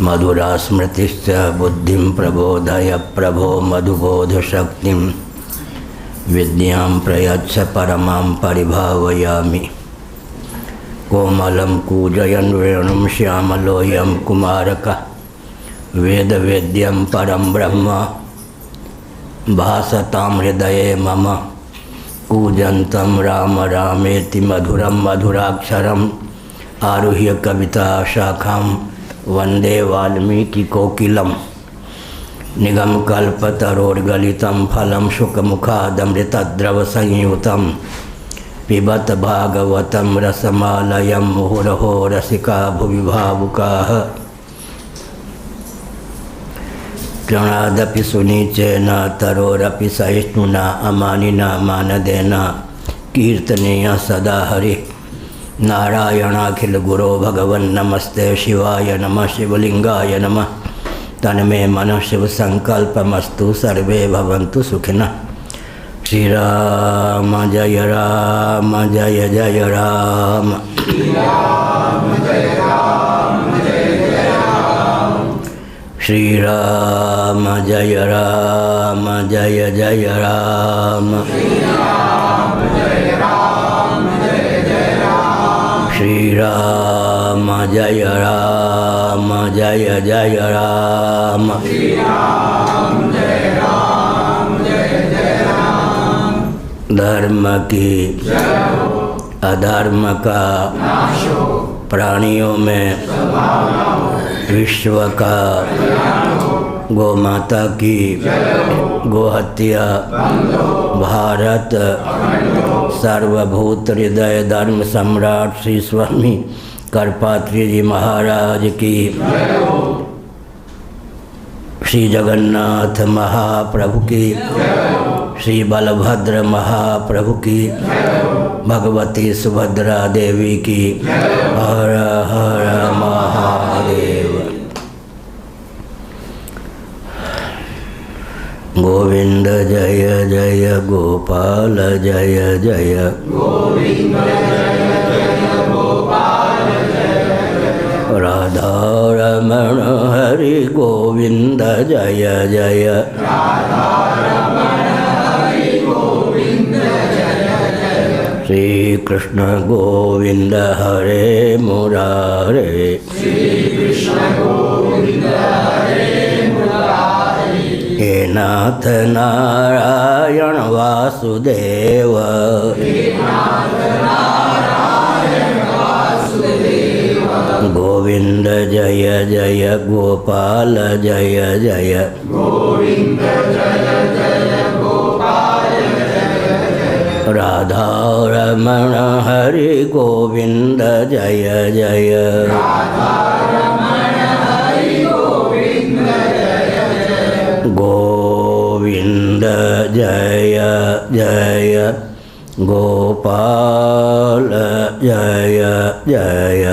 मधुरा स्मृतिश्च बुद्धिं प्रबोधय प्रभो मधुबोधशक्तिं विद्यां प्रयच्छ परमां परिभावयामि। कोमलं कूजयन् वेणुं श्यामलोऽयं कुमारकः वेदवेद्यं परं ब्रह्म भासतां हृदये मम। कूजन्तं राम रामेति मधुरं मधुराक्षरम् आरुह्य कविता शाखां वन्दे वाल्मीकिकोकिलं। निगमकल्पतरोर्गलितं फलं शुकमुखादमृतद्रवसंयुतं पिबत भागवतं रसमालयं मुहुरहो रसिका भुवि भावुकाः। क्षणादपि सुनीचेन तरोरपि सहिष्णुना अमानिना मानदेन कीर्तनीय सदा हरि। नारायणाखिल गुरो भगवन् नमस्ते शिवाय नमः शिवलिंगाय नमः। तन्मे मनः शिव संकल्पमस्तु सर्वे भवन्तु सुखिनः। श्री राम जय राम जय जय राम। श्री राम जय राम जय जय राम। श्री राम जय राम जय जय राम। धर्म की अधर्म का प्राणियों में विश्व का गौ माता की गोहत्या भारत सर्वभूत हृदय धर्म सम्राट श्री स्वामी करपात्री जी महाराज की, श्री जगन्नाथ महाप्रभु की, श्री बलभद्र महाप्रभु की, भगवती सुभद्रा देवी की। हर हर महादेव। गोविंद जय जय गोपाल जय जय। गोविंद जय जय गोपाल जय जय। राधा रमण हरि गोविंद जय जय। राधा रमण हरि गोविंद जय जय। श्री कृष्ण गोविंद हरे मुरारे। श्री कृष्ण गोविंद हरे मुरारे। हे नाथ नारायण वासुदेव। हे नाथ नारायण वासुदेव। गोविंद जय जय गोपाल जय जय। गोविंद जय जय गोपाल जय जय। राधा रमण हरि गोविंद जय जय। राधा रमण हरि गोविंद जय जय। गोविंद जय जय गोपाल जय जय।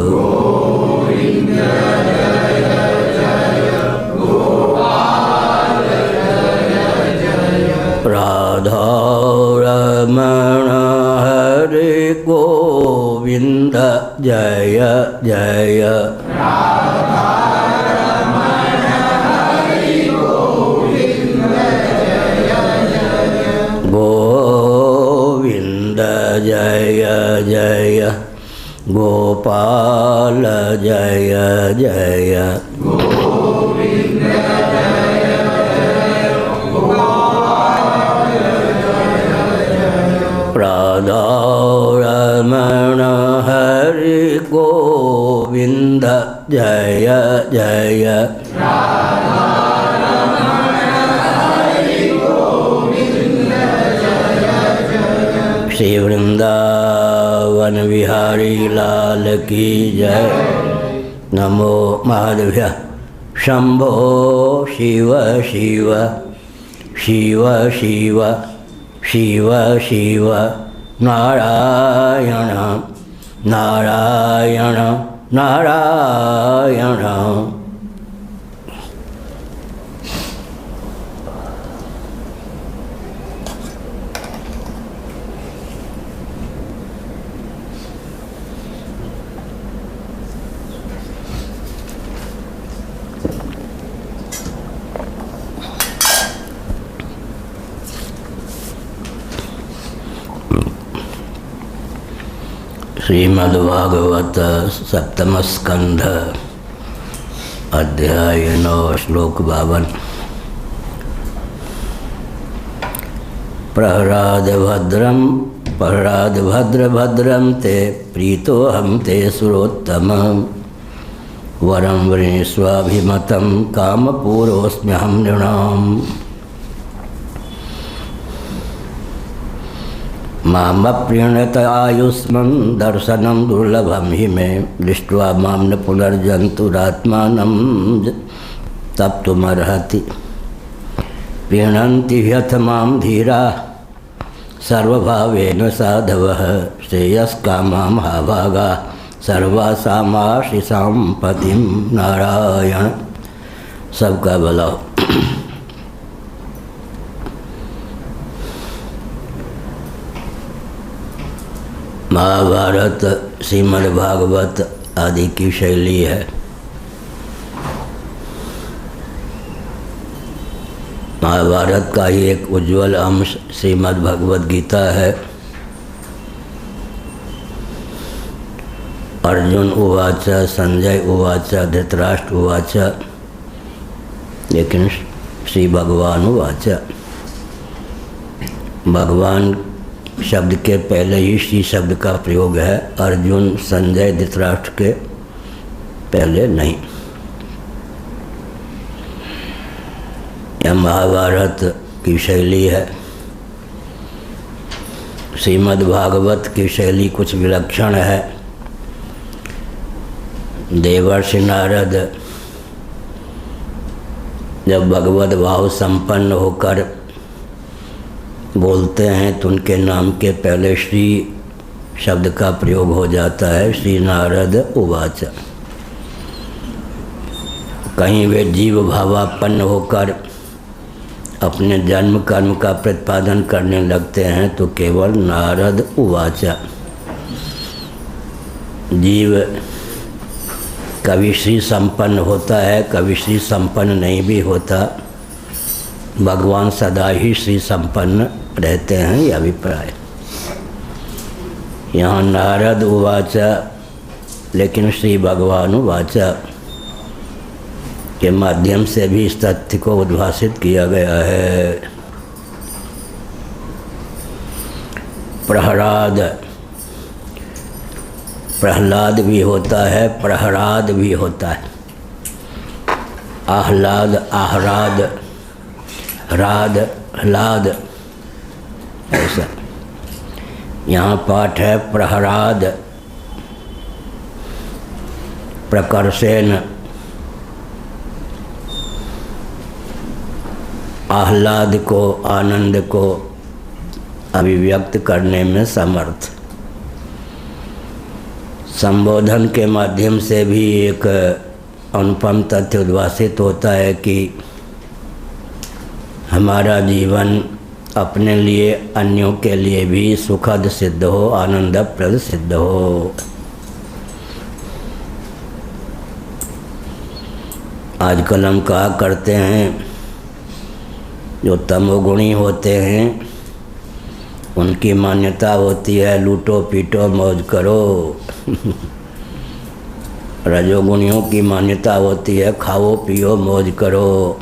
गोविंद जय जय गोपाल जय जय। राधा रमण हरि गोविंद जय जय। राधा रमण हरि गोविंद जय जय। गोविंद जय जय गोपाल जय जय। गोविंद जय जय गोपाल जय जय। राधा रमण हरि गोविंद जय जय। राधा रमण हरि गोविंद जय जय। श्री वृंदावन विहारी लाल की जय। नमो महादेव्य। शंभो शिव शिव शिव शिव शिव शिव नारायण नारायण नारायण। श्रीमद्भागवत सप्तम स्कंध अध्याय 9 श्लोक 52। प्रहलाद भद्र भद्रम ते प्रीतोऽहं ते सुरोत्तम वरं वृणीष्वाभिमतं कामपूरोऽस्म्यहं नृणाम्। मामप्रीणत आयुष्मन् दर्शनं दुर्लभं हि मे दृष्ट्वा मां न पुनर्जन्तुरात्मानं तप्तुमर्हति। प्रीणन्ति ह्यथ मां धीरा सर्वभावेन साधवः श्रेयस्कामां महाभागा सर्वासामाशिषां पतिं नारायण। सबका भला हो। महाभारत श्रीमद्भागवत आदि की शैली है। महाभारत का ही एक उज्ज्वल अंश श्रीमद्भगवद गीता है। अर्जुन उवाच संजय उवाच धृतराष्ट्र उवाच, लेकिन श्री भगवान उवाच। भगवान शब्द के पहले ही श्री शब्द का प्रयोग है, अर्जुन संजय धृतराष्ट्र के पहले नहीं। यह महाभारत की शैली है। श्रीमद्भागवत की शैली कुछ विलक्षण है। देवर्षि नारद जब भगवत भाव संपन्न होकर बोलते हैं तो उनके नाम के पहले श्री शब्द का प्रयोग हो जाता है। श्री नारद उवाच। कहीं वे जीव भावापन्न होकर अपने जन्म कर्म का प्रतिपादन करने लगते हैं तो केवल नारद उवाच। जीव कभी श्री संपन्न होता है, कभी श्री संपन्न नहीं भी होता। भगवान सदा ही श्री संपन्न रहते हैं, यह अभिप्राय। यहाँ नारद उवाच लेकिन श्री भगवान उवाच के माध्यम से भी इस तथ्य को उद्भासित किया गया है। प्रहलाद भी होता है, प्रहराद भी होता है। आह्लाद, आहराद, राद, ह्लाद, ऐसा। यहाँ पाठ है प्रहराद प्रकर्षेण आह्लाद को, आनंद को अभिव्यक्त करने में समर्थ। संबोधन के माध्यम से भी एक अनुपम तथ्य उद्भासित होता है कि हमारा जीवन अपने लिए, अन्यों के लिए भी सुखद सिद्ध हो, आनंदप्रद सिद्ध हो। आजकल हम कहा करते हैं जो तमोगुणी होते हैं उनकी मान्यता होती है लूटो पीटो मौज करो। रजोगुणियों की मान्यता होती है खाओ पियो मौज करो।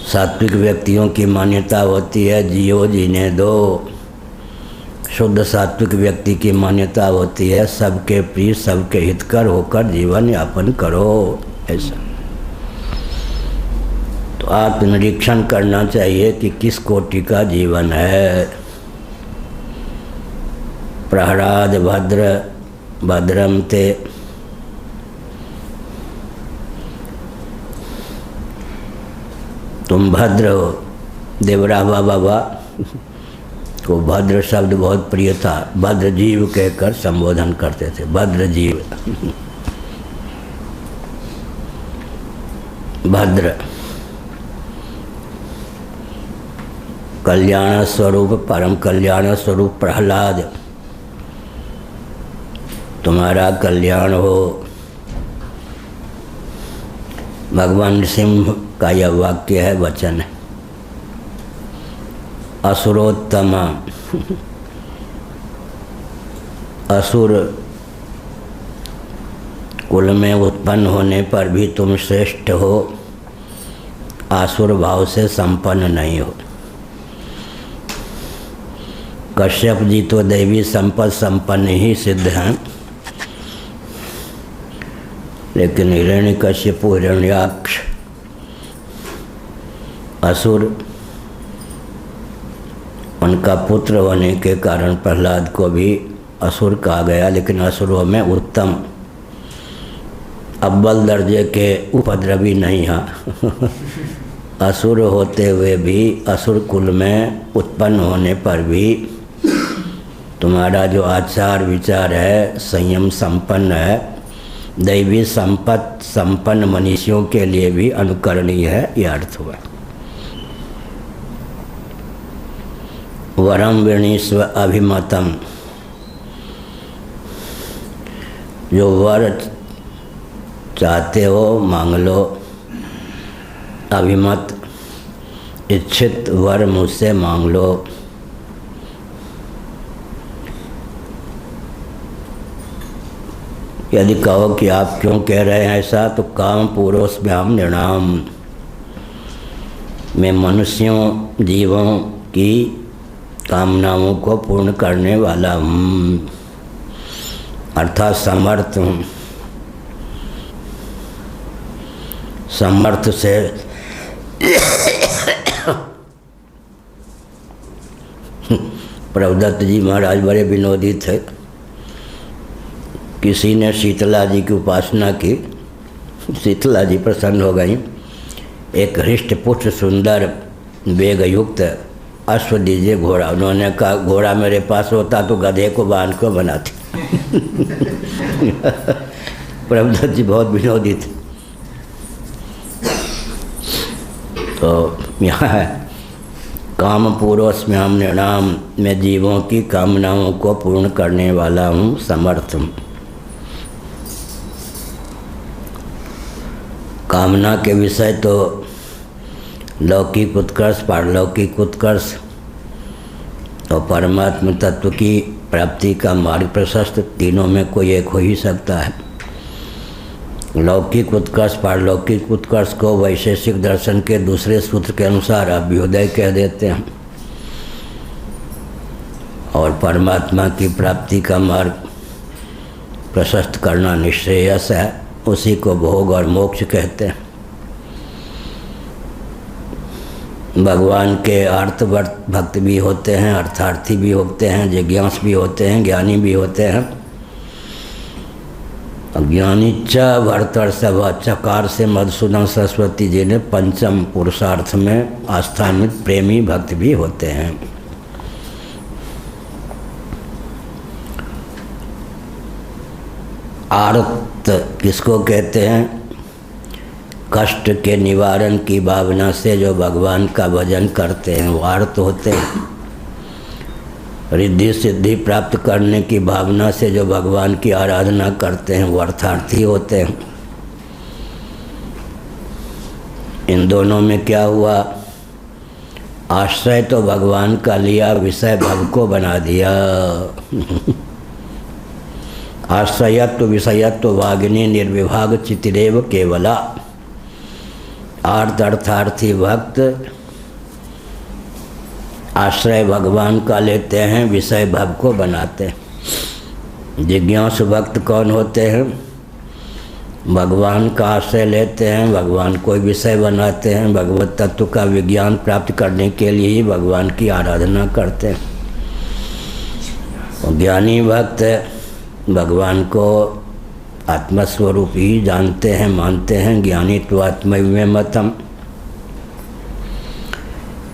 सात्विक व्यक्तियों की मान्यता होती है जियो जीने दो। शुद्ध सात्विक व्यक्ति की मान्यता होती है सबके प्रिय, सबके हितकर होकर जीवन यापन करो। ऐसा तो आत्मनिरीक्षण करना चाहिए कि किस कोटि का जीवन है। प्रहलाद भद्रम ते तुम भद्र हो। देवरा बाबा को भद्र शब्द बहुत प्रिय था। भद्र जीव कहकर संबोधन करते थे। भद्र जीव भद्र कल्याण स्वरूप, परम कल्याण स्वरूप प्रहलाद, तुम्हारा कल्याण हो। भगवान सिंह का यह वाक्य है, वचन है। असुरोत्तम असुर कुल में उत्पन्न होने पर भी तुम श्रेष्ठ हो, आसुर भाव से संपन्न नहीं हो। कश्यप जी तो दैवी संपद संपन्न ही सिद्ध हैं, लेकिन हिरण्यकश्यप हिरण्याक्ष असुर, उनका पुत्र होने के कारण प्रहलाद को भी असुर कहा गया, लेकिन असुरों में उत्तम अव्वल दर्जे के उपद्रवी नहीं हैं। असुर होते हुए भी, असुर कुल में उत्पन्न होने पर भी तुम्हारा जो आचार विचार है संयम संपन्न है, दैवी संपत्ति संपन्न मनुष्यों के लिए भी अनुकरणीय है, यह अर्थ हुआ। वरम वृणीस्व अभिमतम, जो वर चाहते हो मांग लो। अभिमत, इच्छित वर मुझसे मांग लो। यदि कहो कि आप क्यों कह रहे हैं ऐसा, तो काम पुरुष में हम निर्णाम, मैं मनुष्यों जीवों की कामनाओं को पूर्ण करने वाला हूँ, अर्थात समर्थ हूँ। समर्थ से प्रभुदत्त जी महाराज बड़े विनोदी थे। किसी ने शीतला जी की उपासना की, शीतला जी प्रसन्न हो गई। एक हृष्ट पुष्ट सुंदर वेग युक्त अश्व दीजिए घोड़ा। उन्होंने कहा घोड़ा मेरे पास होता तो गधे को बांध को बनाती। प्रभुदत्त जी बहुत विनोदी थे। तो यहाँ है काम पूर्वस में हम निर्णाम, मैं जीवों की कामनाओं को पूर्ण करने वाला हूँ, समर्थ हूँ। कामना के विषय तो लौकिक उत्कर्ष, पारलौकिक उत्कर्ष और परमात्म तत्व की प्राप्ति का मार्ग प्रशस्त, तीनों में कोई एक हो ही सकता है। लौकिक उत्कर्ष पारलौकिक उत्कर्ष को वैशेषिक दर्शन के दूसरे सूत्र के अनुसार अभ्युदय कह देते हैं, और परमात्मा की प्राप्ति का मार्ग प्रशस्त करना निश्रेयस है, उसी को भोग और मोक्ष कहते हैं। भगवान के अर्थ भक्त भी होते हैं, अर्थार्थी भी होते हैं, जिज्ञास भी होते हैं, ज्ञानी भी होते हैं। ज्ञानी च भरतर सभा, चकार से मधुसूदन सरस्वती जी ने पंचम पुरुषार्थ में आस्थानित प्रेमी भक्त भी होते हैं। आर्त किसको कहते हैं? कष्ट के निवारण की भावना से जो भगवान का भजन करते हैं वो आर्त होते हैं। रिद्धि सिद्धि प्राप्त करने की भावना से जो भगवान की आराधना करते हैं वो अर्थार्थी होते हैं। इन दोनों में क्या हुआ? आश्रय तो भगवान का लिया, विषय भव को बना दिया। आश्रयत्व विषयत्व वाग्नि निर्विभाग चितिरेव केवला। आर्त अर्थार्थी भक्त आश्रय भगवान का लेते हैं, विषय भव को बनाते हैं। जिज्ञासु भक्त कौन होते हैं? भगवान का आश्रय लेते हैं, भगवान को विषय बनाते हैं, भगवत तत्व का विज्ञान प्राप्त करने के लिए ही भगवान की आराधना करते हैं। और ज्ञानी भक्त भगवान को आत्मस्वरूप ही जानते हैं, मानते हैं। ज्ञानी तो आत्मैव मतम।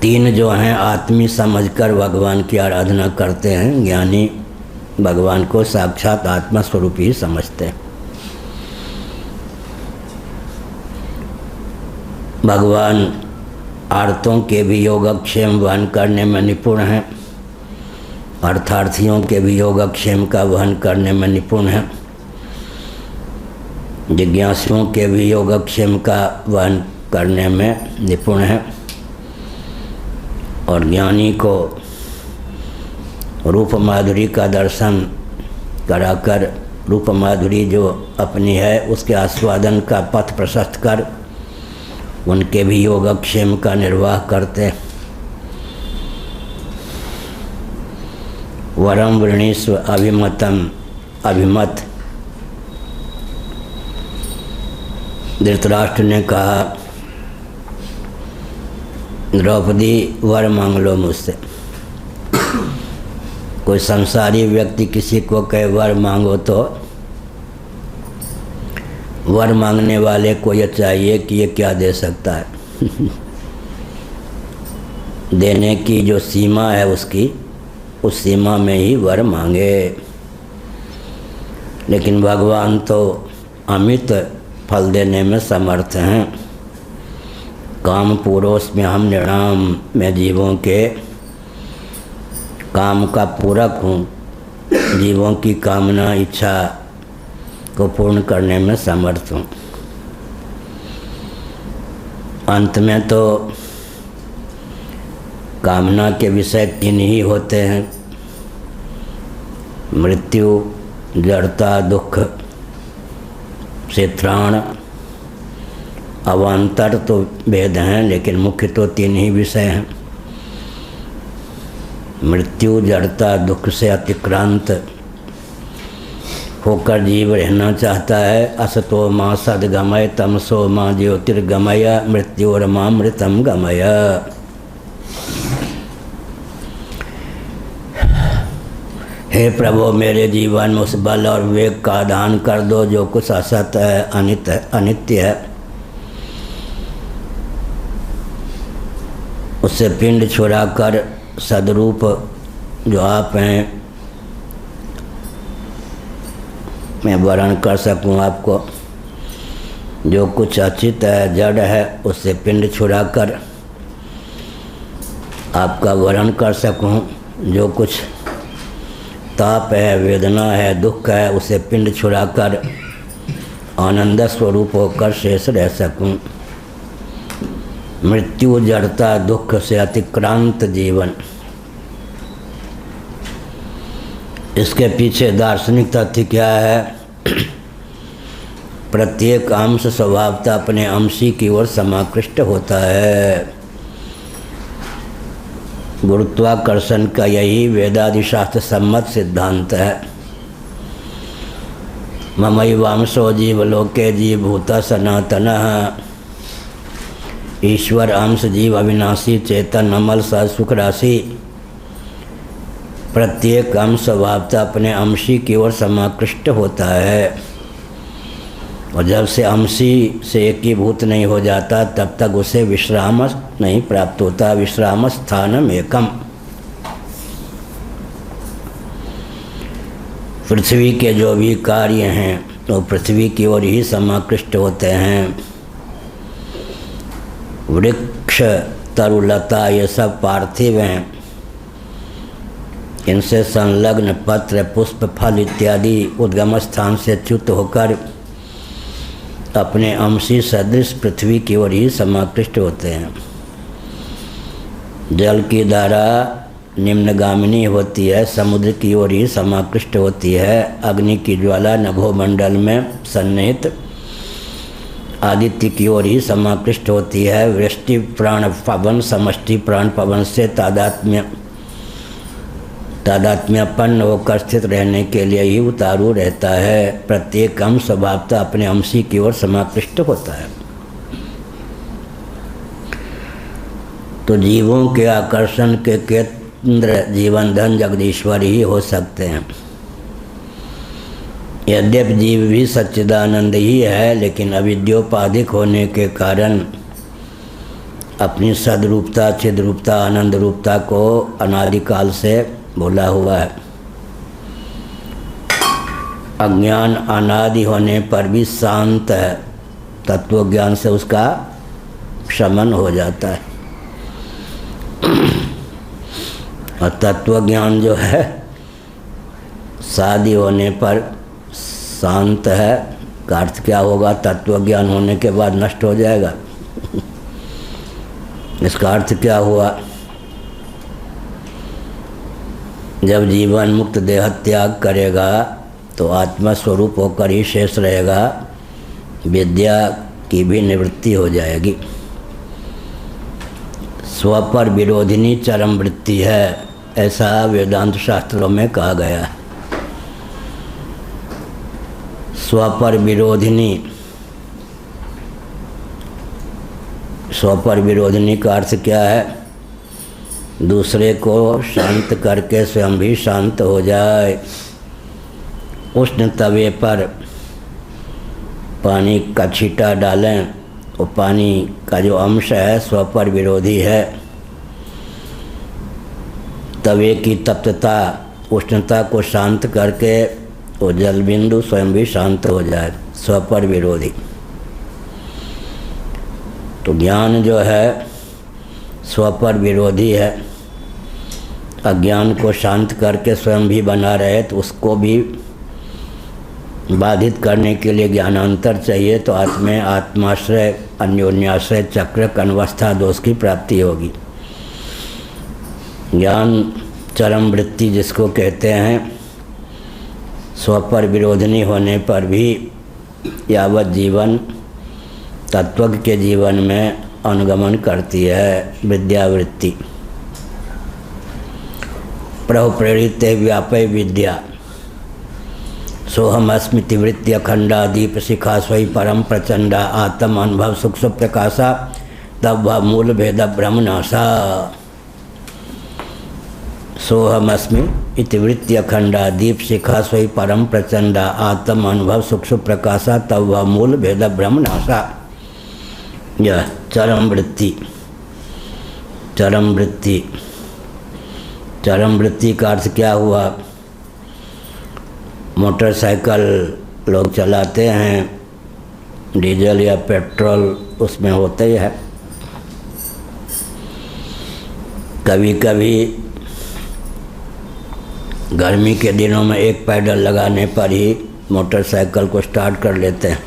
तीन जो हैं आत्मी समझकर भगवान की आराधना करते हैं। ज्ञानी भगवान को साक्षात आत्मा स्वरूप ही समझते हैं। भगवान आर्तों के भी योगक्षेम वहन करने में निपुण हैं, अर्थार्थियों के भी योगक्षेम का वहन करने में निपुण हैं, जिज्ञासुओं के भी योगक्षेम का वहन करने में निपुण हैं, और ज्ञानी को रूप माधुरी का दर्शन कराकर रूप माधुरी जो अपनी है उसके आस्वादन का पथ प्रशस्त कर उनके भी योगक्षेम का निर्वाह करते। वरम वृणीस्व अभिमतम अभिमत। धृतराष्ट्र ने कहा, द्रौपदी वर मांग लो मुझसे। कोई संसारी व्यक्ति किसी को कहे वर मांगो तो वर मांगने वाले को यह चाहिए कि ये क्या दे सकता है। देने की जो सीमा है उसकी, उस सीमा में ही वर मांगे। लेकिन भगवान तो अमित फल देने में समर्थ हैं। काम पूरोस में हम निर्णाम, मैं जीवों के काम का पूरक हूँ, जीवों की कामना इच्छा को पूर्ण करने में समर्थ हूँ। अंत में तो कामना के विषय 3 ही होते हैं, मृत्यु, जड़ता, दुख से त्राण। अवान्तर तो भेद हैं लेकिन मुख्य तो 3 ही विषय हैं। मृत्यु, जड़ता, दुख से अतिक्रांत होकर जीव रहना चाहता है। असतो माँ सद्गमय तमसो माँ ज्योतिर्गमय मृत्योर्मामृतम गमय। हे प्रभु, मेरे जीवन में उस बल और विवेक का दान कर दो जो कुछ असत है, अनित्य है, उससे पिंड छुड़ाकर सदरूप जो आप हैं मैं वर्ण कर सकूं आपको। जो कुछ अचित है, जड़ है, उससे पिंड छुड़ाकर आपका वर्ण कर सकूं। जो कुछ ताप है, वेदना है, दुख है, उसे पिंड छुड़ाकर आनंद स्वरूप होकर शेष रह सकूं। मृत्यु, जड़ता, दुख से अतिक्रांत जीवन, इसके पीछे दार्शनिक तथ्य क्या है? प्रत्येक अंश स्वभावतः अपने अंशी की ओर समाकृष्ट होता है। गुरुत्वाकर्षण का यही वेदादि शास्त्र सम्मत सिद्धांत है। ममैवांशो जीवलोके जीवभूत सनातनः। ईश्वर अंश जीव अविनाशी चेतन अमल सह सुख राशि। प्रत्येक अंश स्वभावतः अपने अंशी की ओर समाकृष्ट होता है और जब से अंशी से एकीभूत नहीं हो जाता तब तक उसे विश्राम नहीं प्राप्त होता। विश्राम स्थानम एकम। पृथ्वी के जो भी कार्य हैं तो पृथ्वी की ओर ही समाकृष्ट होते हैं। वृक्ष, तरुलता, ये सब पार्थिव हैं। इनसे संलग्न पत्र, पुष्प, फल इत्यादि उद्गम स्थान से च्युत होकर अपने अंशी सदृश पृथ्वी की ओर ही समाकृष्ट होते हैं। जल की धारा निम्नगामिनी होती है, समुद्र की ओर ही समाकृष्ट होती है। अग्नि की ज्वाला नभोमंडल में सन्निहित आदित्य की ओर ही समाकृष्ट होती है। वृष्टि प्राण पवन समष्टि प्राण पवन से तादात्म्यपन्न होकर स्थित रहने के लिए ही उतारू रहता है। प्रत्येक अंश स्वभावतः अपने अंशी की ओर समाकृष्ट होता है। तो जीवों के आकर्षण के केंद्र जीवन धन जगदीश्वर ही हो सकते हैं। यद्यपि जीव भी सच्चिदानंद ही है लेकिन अविद्योपाधिक होने के कारण अपनी सदरूपता, चिद्रूपता, आनंद रूपता को अनादिकाल से भूला हुआ है। अज्ञान अनादि होने पर भी शांत है, तत्वज्ञान से उसका शमन हो जाता है। और तत्वज्ञान जो है शादी होने पर शांत है का अर्थ क्या होगा? तत्वज्ञान होने के बाद नष्ट हो जाएगा। इसका अर्थ क्या हुआ? जब जीवन मुक्त देह त्याग करेगा तो आत्मा स्वरूप होकर ही शेष रहेगा, विद्या की भी निवृत्ति हो जाएगी। स्व पर विरोधिनी चरम वृत्ति है, ऐसा वेदांत शास्त्रों में कहा गया है। स्व पर विरोधिनी, स्व पर विरोधिनी का अर्थ क्या है? दूसरे को शांत करके स्वयं भी शांत हो जाए। उष्ण तवे पर पानी का छींटा डालें, वो पानी का जो अंश है स्व पर विरोधी है। तवे की तप्तता, उष्णता को शांत करके वो जल बिंदु स्वयं भी शांत हो जाए, स्व पर विरोधी। तो ज्ञान जो है स्व पर विरोधी है। अज्ञान को शांत करके स्वयं भी बना रहे तो उसको भी बाधित करने के लिए ज्ञानांतर चाहिए। तो आत्माश्रय अन्योन्याश्रय चक्र कन्वस्था दोष की प्राप्ति होगी। ज्ञान चरम वृत्ति जिसको कहते हैं, स्व पर विरोधनी होने पर भी यावत जीवन तत्वज्ञ के जीवन में अनुगमन करती है विद्यावृत्ति। प्रभु प्रेरित व्यापय विद्या, सोहम अस्मिति वृत्ति अखंडा दीप शिखा स्वयं परम प्रचंडा आत्म अनुभव सुख सुप्रकाशा तब वह मूल भेद ब्रह्मनाशा। सोहमस्मि इति वृत्ति अखंडा दीप शिखा स्वयं परम प्रचंडा आत्म अनुभव सुख सुप्रकाशा तब वह मूल भेद ब्रह्मनाशा। यह चरम वृत्ति, चरम वृत्ति, चरम वृत्ति का अर्थ क्या हुआ? मोटरसाइकिल लोग चलाते हैं, डीजल या पेट्रोल उसमें होता ही है। कभी कभी गर्मी के दिनों में एक पैडल लगाने पर ही मोटरसाइकिल को स्टार्ट कर लेते हैं,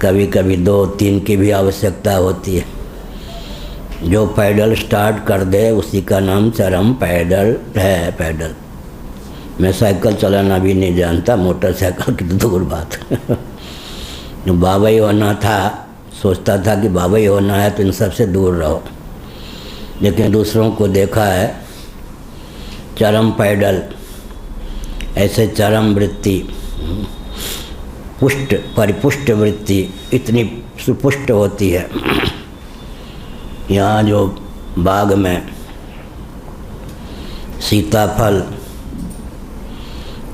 कभी कभी 2-3 की भी आवश्यकता होती है। जो पैडल स्टार्ट कर दे उसी का नाम चरम पैडल है। पैडल, मैं साइकिल चलाना भी नहीं जानता, मोटरसाइकिल की तो दूर बात। जो बाबा ही होना था, सोचता था कि बाबा ही होना है तो इन सब से दूर रहो, लेकिन दूसरों को देखा है चरम पैडल, ऐसे चरम वृत्ति, पुष्ट परिपुष्ट वृत्ति इतनी सुपुष्ट होती है। यहाँ जो बाग में सीताफल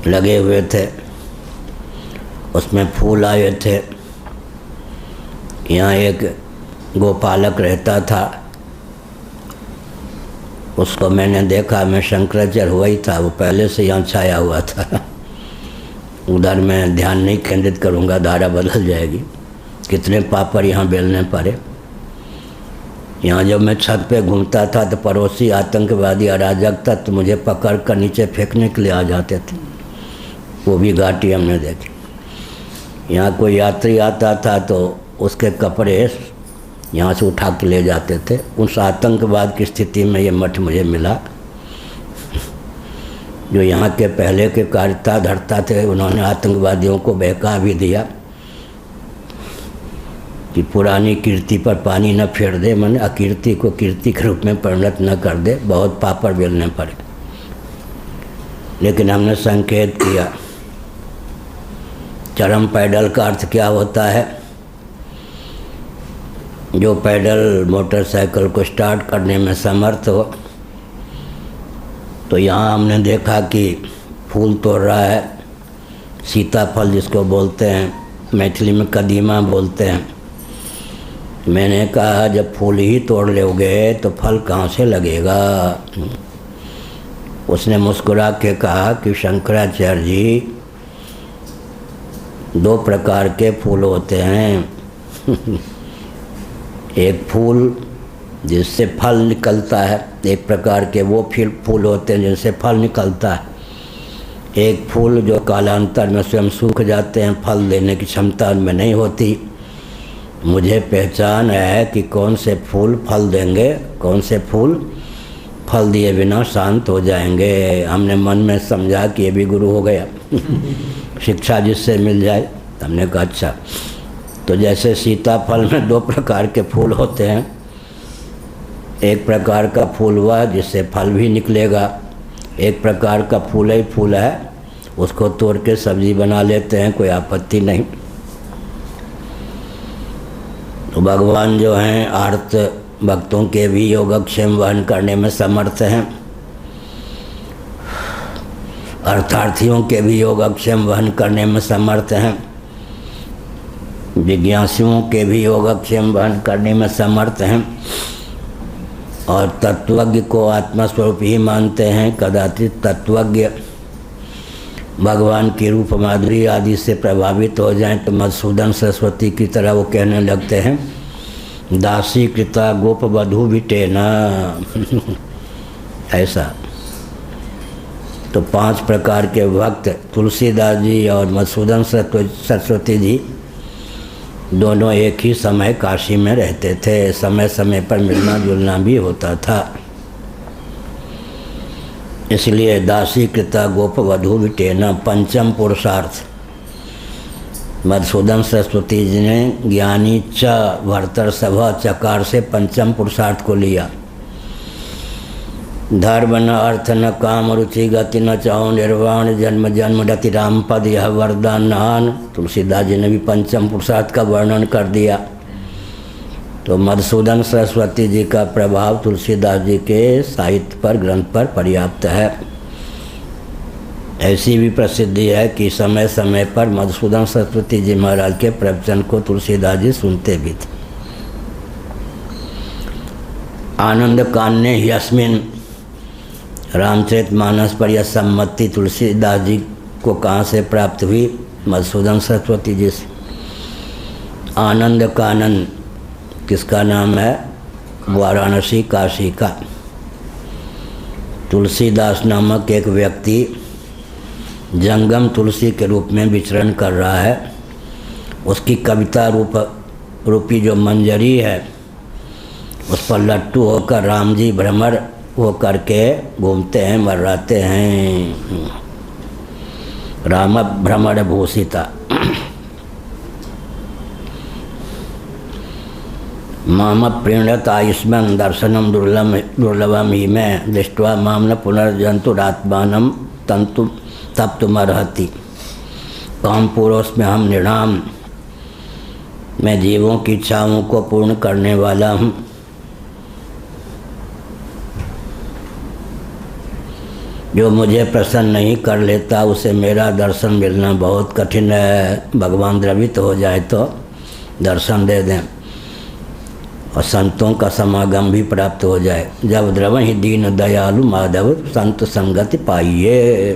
लगे हुए थे, उसमें फूल आए थे। यहाँ एक गोपालक रहता था, उसको मैंने देखा, मैं शंकराचार्य हुआ ही था, वो पहले से यहाँ छाया हुआ था। उधर मैं ध्यान नहीं केंद्रित करूँगा, धारा बदल जाएगी। कितने पापड़ यहाँ बेलने पड़े। यहाँ जब मैं छत पे घूमता था तो पड़ोसी आतंकवादी अराजक तत्व मुझे पकड़ कर नीचे फेंकने के लिए आ जाते थे, वो भी घाटी हमने देखी। यहाँ कोई यात्री आता था तो उसके कपड़े यहाँ से उठा के ले जाते थे। उस आतंकवाद की स्थिति में ये मठ मुझे मिला। जो यहाँ के पहले के कार्यता धरता थे, उन्होंने आतंकवादियों को बहका भी दिया कि पुरानी कीर्ति पर पानी न फेर दे, मैंने अकीर्ति को कीर्ति के रूप में परिणत न कर दे। बहुत पापड़ बेलने पड़े, लेकिन हमने संकेत किया। चरम पैडल का अर्थ क्या होता है? जो पैडल मोटरसाइकिल को स्टार्ट करने में समर्थ हो। तो यहाँ हमने देखा कि फूल तोड़ रहा है, सीताफल जिसको बोलते हैं, मैथिली में कदीमा बोलते हैं। मैंने कहा जब फूल ही तोड़ लोगे तो फल कहाँ से लगेगा? उसने मुस्कुरा के कहा कि शंकराचार्य जी, 2 प्रकार के फूल होते हैं। एक फूल जिससे फल निकलता है, एक प्रकार के वो फिर फूल होते हैं जिनसे फल निकलता है। एक फूल जो कालांतर में स्वयं सूख जाते हैं, फल देने की क्षमता उनमें नहीं होती। मुझे पहचान है कि कौन से फूल फल देंगे, कौन से फूल फल दिए बिना शांत हो जाएंगे। हमने मन में समझा कि ये भी गुरु हो गया। शिक्षा जिससे मिल जाए। हमने कहा अच्छा। तो जैसे सीताफल में 2 प्रकार के फूल होते हैं, एक प्रकार का फूल हुआ जिससे फल भी निकलेगा, एक प्रकार का फूल ही फूल है, उसको तोड़ के सब्जी बना लेते हैं, कोई आपत्ति नहीं। तो भगवान जो हैं आर्त भक्तों के भी योगक्षेम वहन करने में समर्थ हैं, अर्थार्थियों के भी योगक्षेम वहन करने में समर्थ हैं, जिज्ञासुओं के भी योगक्षेम वहन करने में समर्थ हैं, और तत्वज्ञ को आत्मस्वरूप ही मानते हैं। कदाचित तत्वज्ञ भगवान की रूप माधुरी आदि से प्रभावित हो जाएं तो मधुसूदन सरस्वती की तरह वो कहने लगते हैं, दासी कृता गोप वधू बिटेना। ऐसा। तो 5 प्रकार के भक्त तुलसीदास जी और मधुसूदन सरस्वती जी दोनों एक ही समय काशी में रहते थे, समय समय पर मिलना जुलना भी होता था। इसलिए दासी कृता गोप वधू बिटेना पंचम पुरुषार्थ मधुसूदन सरस्वती जी ने ज्ञानी च भर्तर सभा चकार से पंचम पुरुषार्थ को लिया। धर्म न अर्थ न काम रुचि गति न चाहो निर्वाण जन्म जन्म रति राम पद यह वरदान। तुलसीदास जी ने भी पंचम पुरुषार्थ का वर्णन कर दिया। तो मधुसूदन सरस्वती जी का प्रभाव तुलसीदास जी के साहित्य पर, ग्रंथ पर पर्याप्त है। ऐसी भी प्रसिद्धि है कि समय समय पर मधुसूदन सरस्वती जी महाराज के प्रवचन को तुलसीदास जी सुनते भी थे। आनंद कान्य यस्मिन रामचरितमानस पर यह सम्मति तुलसीदास जी को कहाँ से प्राप्त हुई? मधुसूदन सरस्वती जी से। आनंद कानन किसका नाम है? वाराणसी काशी का। तुलसीदास नामक एक व्यक्ति जंगम तुलसी के रूप में विचरण कर रहा है। उसकी कविता रूपी जो मंजरी है उस पर लट्टू होकर राम जी भ्रमर हो करके घूमते हैं, मर्राते हैं। राम भ्रमर भूषिता। माम प्रीणत आयुष्मान दर्शनम दुर्लभम ही में दृष्ट्वा माम न पुनर्जंतुरात्मानम तंतु तब तुमर्हति। काम पुरुष में हम निर्णाम, मैं जीवों की इच्छाओं को पूर्ण करने वाला हूँ। जो मुझे प्रसन्न नहीं कर लेता उसे मेरा दर्शन मिलना बहुत कठिन है। भगवान द्रवित हो जाए तो दर्शन दे दें और संतों का समागम भी प्राप्त हो जाए। जब द्रवं ही दीन दयालु माधव संत संगति पाइए।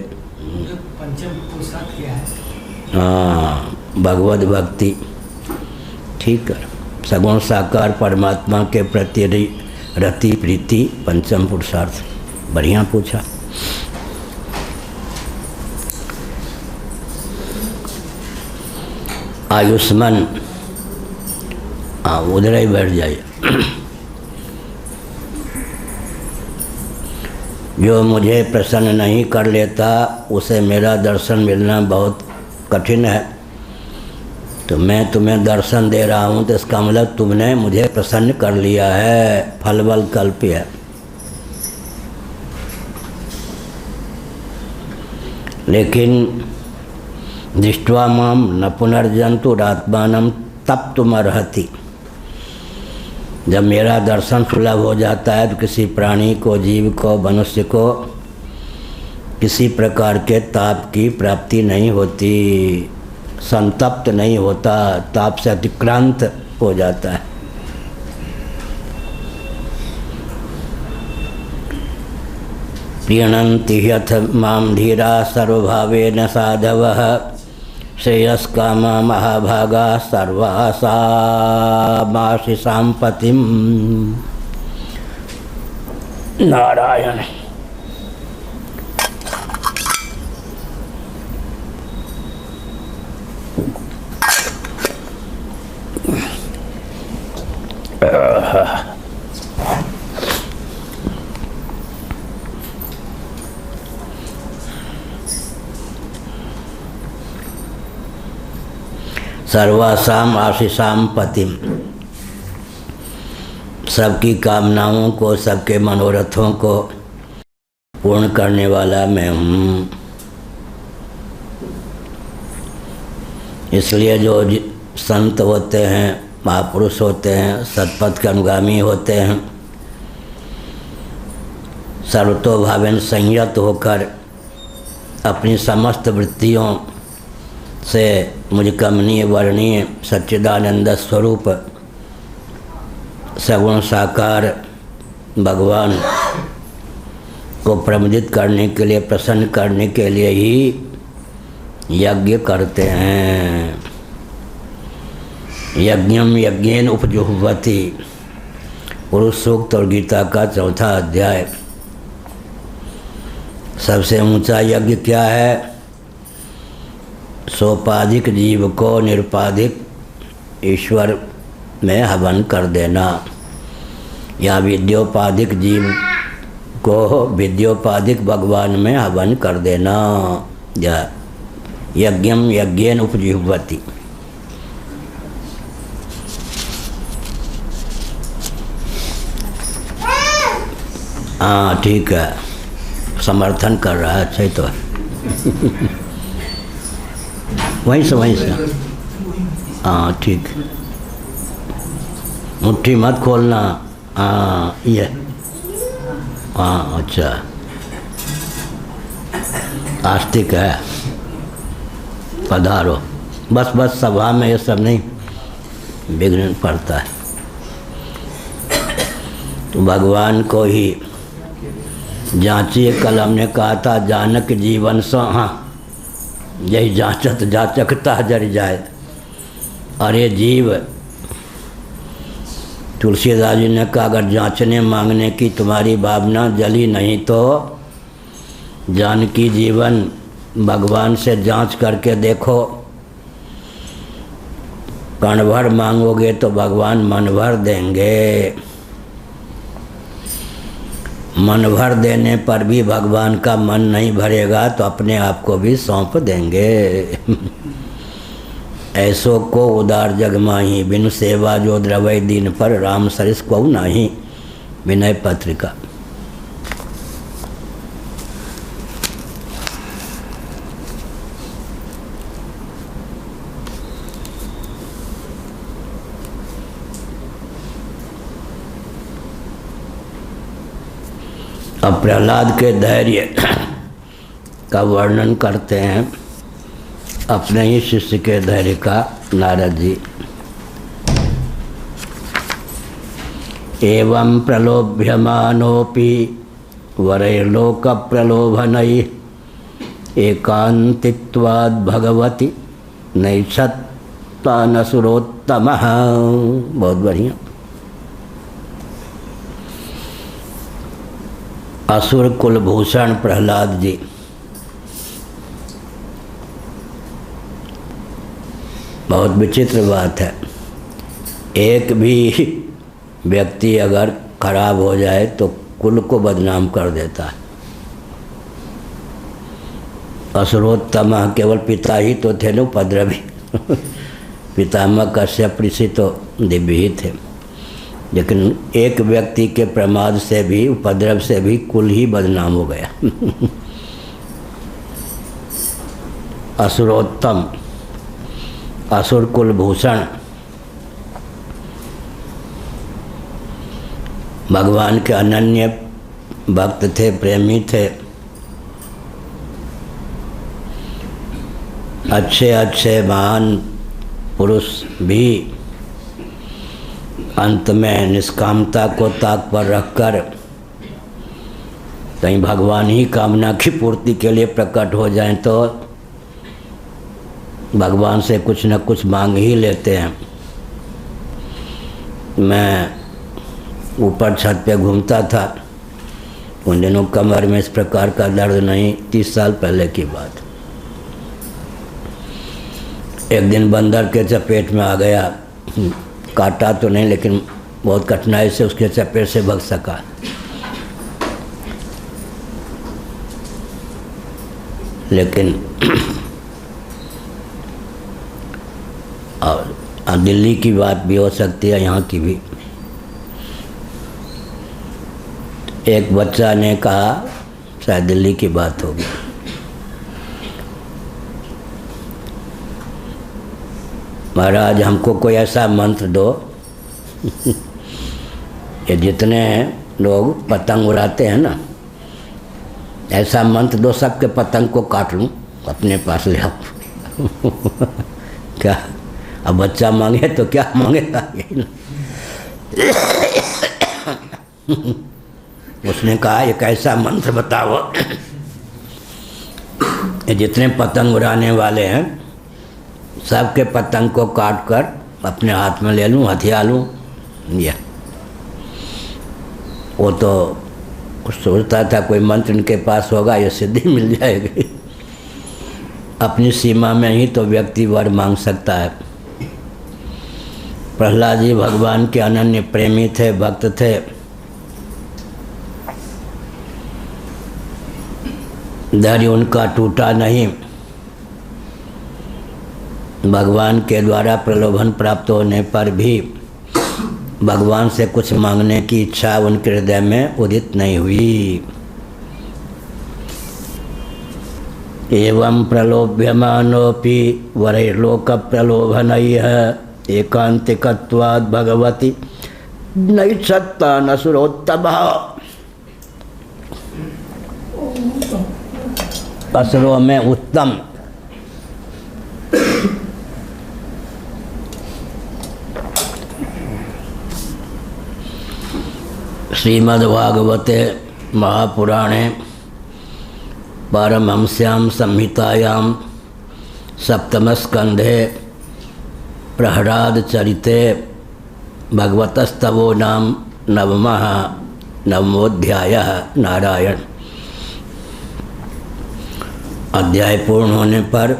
पंचम पुरुषार्थ क्या है? हाँ, भगवत भक्ति। ठीक है। सगुण साकार परमात्मा के प्रति रति प्रीति पंचम पुरुषार्थ। बढ़िया पूछा। आयुष्मान, हाँ उधर ही बैठ जाइए। जो मुझे प्रसन्न नहीं कर लेता उसे मेरा दर्शन मिलना बहुत कठिन है। तो मैं तुम्हें दर्शन दे रहा हूँ तो इसका मतलब तुमने मुझे प्रसन्न कर लिया है। फल बल कल्प है। लेकिन दृष्ट्वा माम न पुनर्जंतुरात्मानम तब तुमर्हति। जब मेरा दर्शन सुलभ हो जाता है तो किसी प्राणी को, जीव को, मनुष्य को किसी प्रकार के ताप की प्राप्ति नहीं होती, संतप्त नहीं होता, ताप से अतिक्रांत हो जाता है। प्रीणन्ति ह्यथ माम धीरा सर्वभावेन साधवः श्रेयस्कामा महाभागा सर्वासामाशि साम्पतिम्। नारायण। सर्वासाम आशीषाम पतिम, सबकी कामनाओं को, सबके मनोरथों को पूर्ण करने वाला मैं हूँ। इसलिए जो संत होते हैं, महापुरुष होते हैं, सतपथ के अनुगामी होते हैं, सर्वतोभावेन संयत होकर अपनी समस्त वृत्तियों से मुझ कमनीय वर्णीय सच्चिदानंद स्वरूप सगुण साकार भगवान को प्रमुदित करने के लिए, प्रसन्न करने के लिए ही यज्ञ करते हैं। यज्ञम यज्ञेन उपजुह्वति, पुरुष सूक्त और गीता का 4था अध्याय। सबसे ऊंचा यज्ञ क्या है? सोपाधिक जीव को निरुपाधिक ईश्वर में हवन कर देना, या विद्योपाधिक जीव को विद्योपाधिक भगवान में हवन कर देना। या यज्ञम यज्ञेन उपजिह्वति। हाँ ठीक है, समर्थन कर रहा है, अच्छा ही तो है। वहीं से हाँ ठीक, मुट्ठी मत खोलना। हाँ ये, हाँ अच्छा, आस्तिक है, पधारो। बस सभा में ये सब नहीं विघ्न पड़ता है। तो भगवान को ही जांचिए, कल हमने कहा था जानक जीवन सो, हाँ यही जांचत जाचकता जर जाए। अरे जीव, तुलसीदास जी ने कहा अगर जांचने मांगने की तुम्हारी भावना जली नहीं तो जानकी जीवन भगवान से जांच करके देखो। कण भर मांगोगे तो भगवान मन भर देंगे, मन भर देने पर भी भगवान का मन नहीं भरेगा तो अपने आप को भी सौंप देंगे। ऐसो को उदार जग माही, बिनु सेवा जो द्रवै दीन पर, राम सरिस को नाही। विनय पत्रिका। अब प्रहलाद के धैर्य का वर्णन करते हैं अपने ही शिष्य के धैर्य का नारद जी। एवं प्रलोभ्यमानोपि वरैर्लोक प्रलोभनैः, एकांतित्वाद् भगवति नैषत्वानसुरोत्तमः। बहुत बढ़िया। असुर कुलभूषण प्रहलाद जी बहुत विचित्र बात है। एक भी व्यक्ति अगर खराब हो जाए तो कुल को बदनाम कर देता है। असुरोत्तम केवल पिता ही तो थे ना उपद्रवी। पितामह कश्यप ऋषि तो दिव्य ही थे, लेकिन एक व्यक्ति के प्रमाद से भी, उपद्रव से भी कुल ही बदनाम हो गया। असुरोत्तम, असुर कुलभूषण, भगवान के अनन्य भक्त थे, प्रेमी थे, अच्छे अच्छे महान पुरुष भी अंत में निष्कामता को ताक पर रखकर कहीं भगवान ही कामना की पूर्ति के लिए प्रकट हो जाएं तो भगवान से कुछ न कुछ मांग ही लेते हैं। मैं ऊपर छत पे घूमता था, उन दिनों कमर में इस प्रकार का दर्द नहीं, 30 साल पहले की बात। एक दिन बंदर के चपेट में आ गया, काटा तो नहीं लेकिन बहुत कठिनाई से उसके चपेट से भाग सका। लेकिन और दिल्ली की बात भी हो सकती है, यहाँ की भी। एक बच्चा ने कहा, शायद दिल्ली की बात होगी, महाराज हमको कोई ऐसा मंत्र दो ये जितने लोग पतंग उड़ाते हैं ना, ऐसा मंत्र दो सबके पतंग को काट लूँ, अपने पास ले आओ क्या अब बच्चा मांगे तो क्या मांगेगा उसने कहा एक ऐसा मंत्र बताओ ये जितने पतंग उड़ाने वाले हैं सबके पतंग को काट कर अपने हाथ में ले लूँ, हथिया लूँ। या वो तो सोचता था कोई मंत्र इनके पास होगा, ये सिद्धि मिल जाएगी। अपनी सीमा में ही तो व्यक्ति वर मांग सकता है। प्रहलाद जी भगवान के अनन्य प्रेमी थे, भक्त थे। धैर्य उनका टूटा नहीं। भगवान के द्वारा प्रलोभन प्राप्त होने पर भी भगवान से कुछ मांगने की इच्छा उनके हृदय में उदित नहीं हुई। एवं प्रलोभ्यमानोपि वरैर्लोक प्रलोभनैः एकांतिकत्वाद् भगवति नैच्छत्ता नसुरोत्तमः। असुरों में उत्तम। श्रीमद्भागवते महापुराणे पारमहंस्यां संहितायां सप्तमस्कन्धे प्रहलाद चरिते भगवतस्तवो नाम नवमोऽध्यायः। नारायण। अध्याय पूर्ण होने पर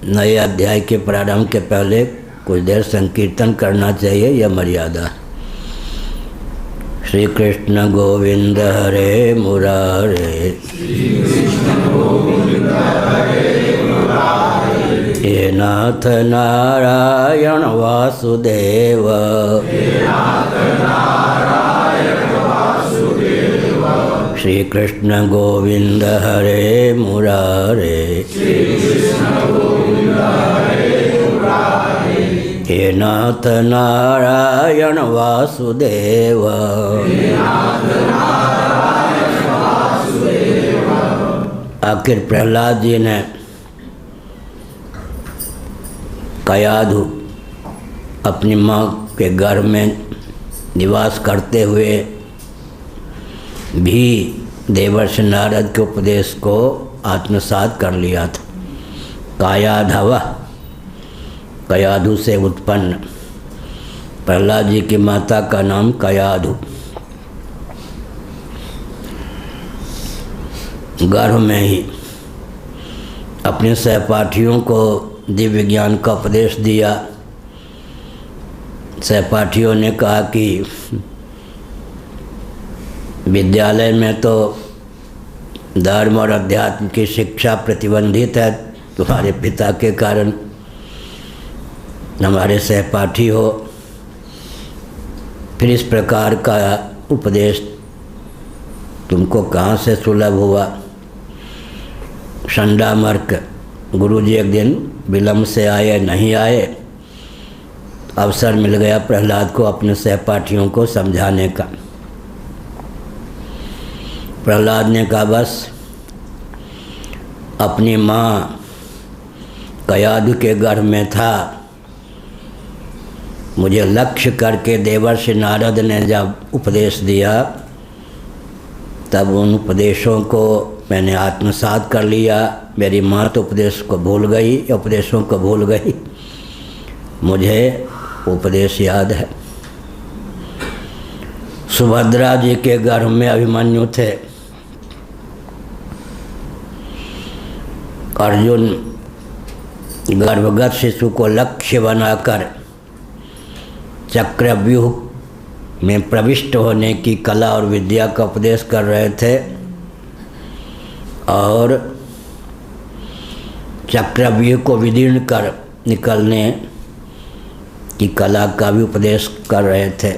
नए अध्याय के प्रारंभ के पहले कुछ देर संकीर्तन करना चाहिए, यह मर्यादा। श्री कृष्ण गोविंद हरे मुरारे, हे नाथ नारायण वासुदेव, श्री कृष्ण गोविंद हरे मुरारे, हे नाथ नारायण वासुदेव। आखिर प्रहलाद जी ने कयाधु अपनी माँ के गर्भ में निवास करते हुए भी देवर्षि नारद के उपदेश को आत्मसात कर लिया था। कायाधव, कयाधु से उत्पन्न। प्रहलाद जी की माता का नाम कयाधु। गर्भ में ही अपने सहपाठियों को दिव्य ज्ञान का उपदेश दिया। सहपाठियों ने कहा कि विद्यालय में तो धर्म और अध्यात्म की शिक्षा प्रतिबंधित है, तुम्हारे पिता के कारण हमारे सहपाठी हो, फिर इस प्रकार का उपदेश तुमको कहाँ से सुलभ हुआ। षंडामर्क गुरुजी एक दिन विलम्ब से आए, नहीं आए। अवसर मिल गया प्रहलाद को अपने सहपाठियों को समझाने का। प्रहलाद ने कहा बस अपनी माँ कयाधु के गर्भ में था, मुझे लक्ष्य करके देवर्षि नारद ने जब उपदेश दिया तब उन उपदेशों को मैंने आत्मसात कर लिया। मेरी माँ तो उपदेश को भूल गई, उपदेशों को भूल गई, मुझे उपदेश याद है। सुभद्रा जी के गर्भ में अभिमन्यु थे। अर्जुन गर्भगत शिशु को लक्ष्य बनाकर चक्रव्यूह में प्रविष्ट होने की कला और विद्या का उपदेश कर रहे थे और चक्रव्यूह को विदीर्ण कर निकलने की कला का भी उपदेश कर रहे थे।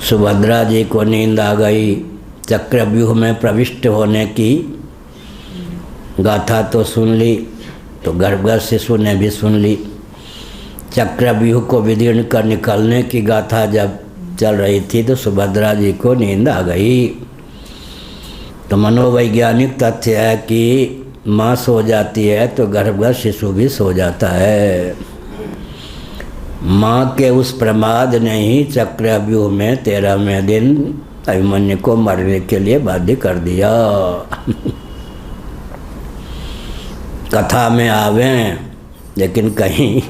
सुभद्रा जी को नींद आ गई। चक्रव्यूह में प्रविष्ट होने की गाथा तो सुन ली, तो गर्भगत शिशु ने भी सुन ली। चक्रव्यूह को विदीर्ण कर निकलने की गाथा जब चल रही थी तो सुभद्रा जी को नींद आ गई। तो मनोवैज्ञानिक तथ्य है कि माँ सो जाती है तो गर्भगत शिशु भी सो जाता है। माँ के उस प्रमाद ने ही चक्रव्यूह में 13वें दिन अभिमन्यु को मरने के लिए बाध्य कर दिया। कथा में आवें, लेकिन कहीं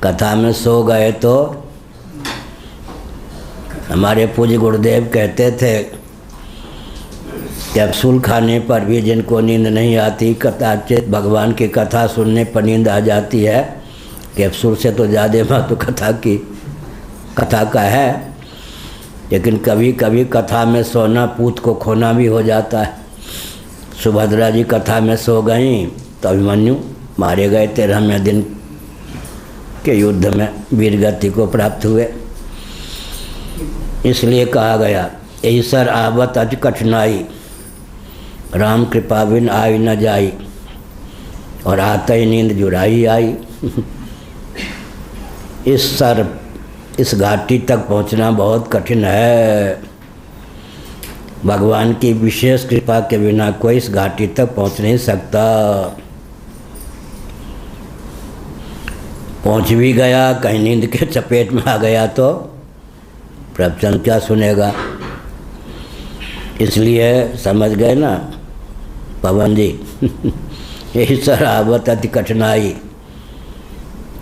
कथा में सो गए तो हमारे पूज्य गुरुदेव कहते थे कैप्सूल खाने पर भी जिनको नींद नहीं आती, कथाचित भगवान की कथा सुनने पर नींद आ जाती है। कैप्सूल से तो ज़्यादा महत्व कथा का है, लेकिन कभी कभी कथा में सोना पूत को खोना भी हो जाता है। सुभद्रा जी कथा में सो गईं तो अभिमन्यु मारे गए। 13वें दिन के युद्ध में वीरगति को प्राप्त हुए। इसलिए कहा गया ईसर आवत अज कठिनाई, राम कृपा बिन आई न जाई, और आते ही नींद जुड़ाई आई। इस घाटी तक पहुंचना बहुत कठिन है। भगवान की विशेष कृपा के बिना कोई इस घाटी तक पहुंच नहीं सकता। पहुंच भी गया, कहीं नींद के चपेट में आ गया तो प्रवचन क्या सुनेगा। इसलिए समझ गए ना पवन जी। यही सरावत अति कठिनाई।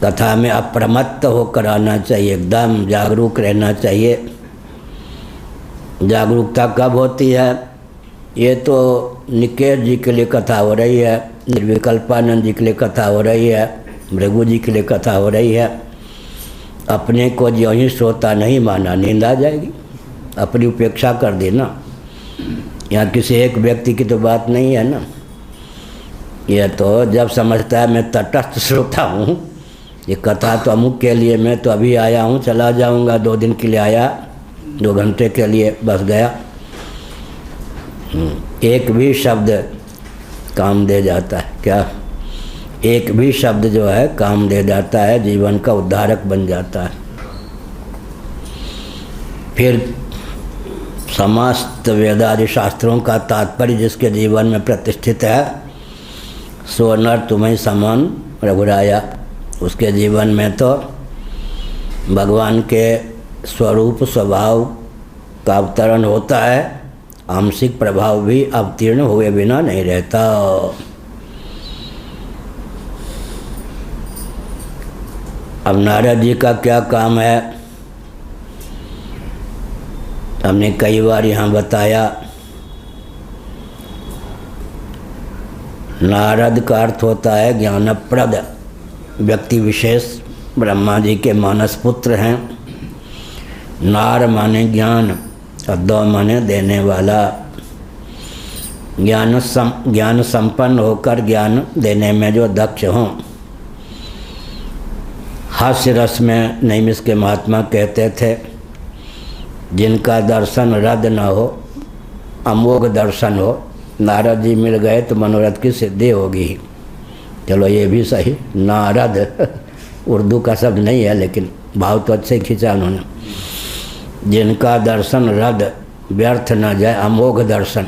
कथा में अप्रमत्त होकर आना चाहिए, एकदम जागरूक रहना चाहिए। जागरूकता कब होती है? ये तो निकेश जी के लिए कथा हो रही है, निर्विकल्पानंद जी के लिए कथा हो रही है, भृगु जी के लिए कथा हो रही है। अपने को जो ही श्रोता नहीं माना, नींद आ जाएगी। अपनी उपेक्षा कर देना। यहाँ किसी एक व्यक्ति की तो बात नहीं है ना। यह तो जब समझता है मैं तटस्थ श्रोता हूँ, ये कथा तो अमुक के लिए, मैं तो अभी आया हूँ, चला जाऊँगा, 2 दिन के लिए आया, 2 घंटे के लिए बस गया। एक भी शब्द काम दे जाता है। क्या? एक भी शब्द जो है काम दे जाता है, जीवन का उद्धारक बन जाता है। फिर समस्त वेदादि शास्त्रों का तात्पर्य जिसके जीवन में प्रतिष्ठित है, सो नर तुम्हें समान रघुराया, उसके जीवन में तो भगवान के स्वरूप स्वभाव का अवतरण होता है। आंशिक प्रभाव भी अवतीर्ण हुए बिना नहीं रहता। अब नारद जी का क्या काम है, हमने कई बार यहाँ बताया। नारद का अर्थ होता है ज्ञानप्रद व्यक्ति विशेष। ब्रह्मा जी के मानस पुत्र हैं। नार माने ज्ञान और दो माने देने वाला। ज्ञान संपन्न होकर ज्ञान देने में जो दक्ष हों। हास्य रस में नैमिष के महात्मा कहते थे, जिनका दर्शन रद न हो, अमोघ दर्शन हो, नारद जी मिल गए तो मनोरथ की सिद्धि होगी। चलो ये भी सही। नारद उर्दू का शब्द नहीं है, लेकिन भाव तो अच्छे खींचा उन्होंने। जिनका दर्शन रद व्यर्थ न जाए, अमोघ दर्शन।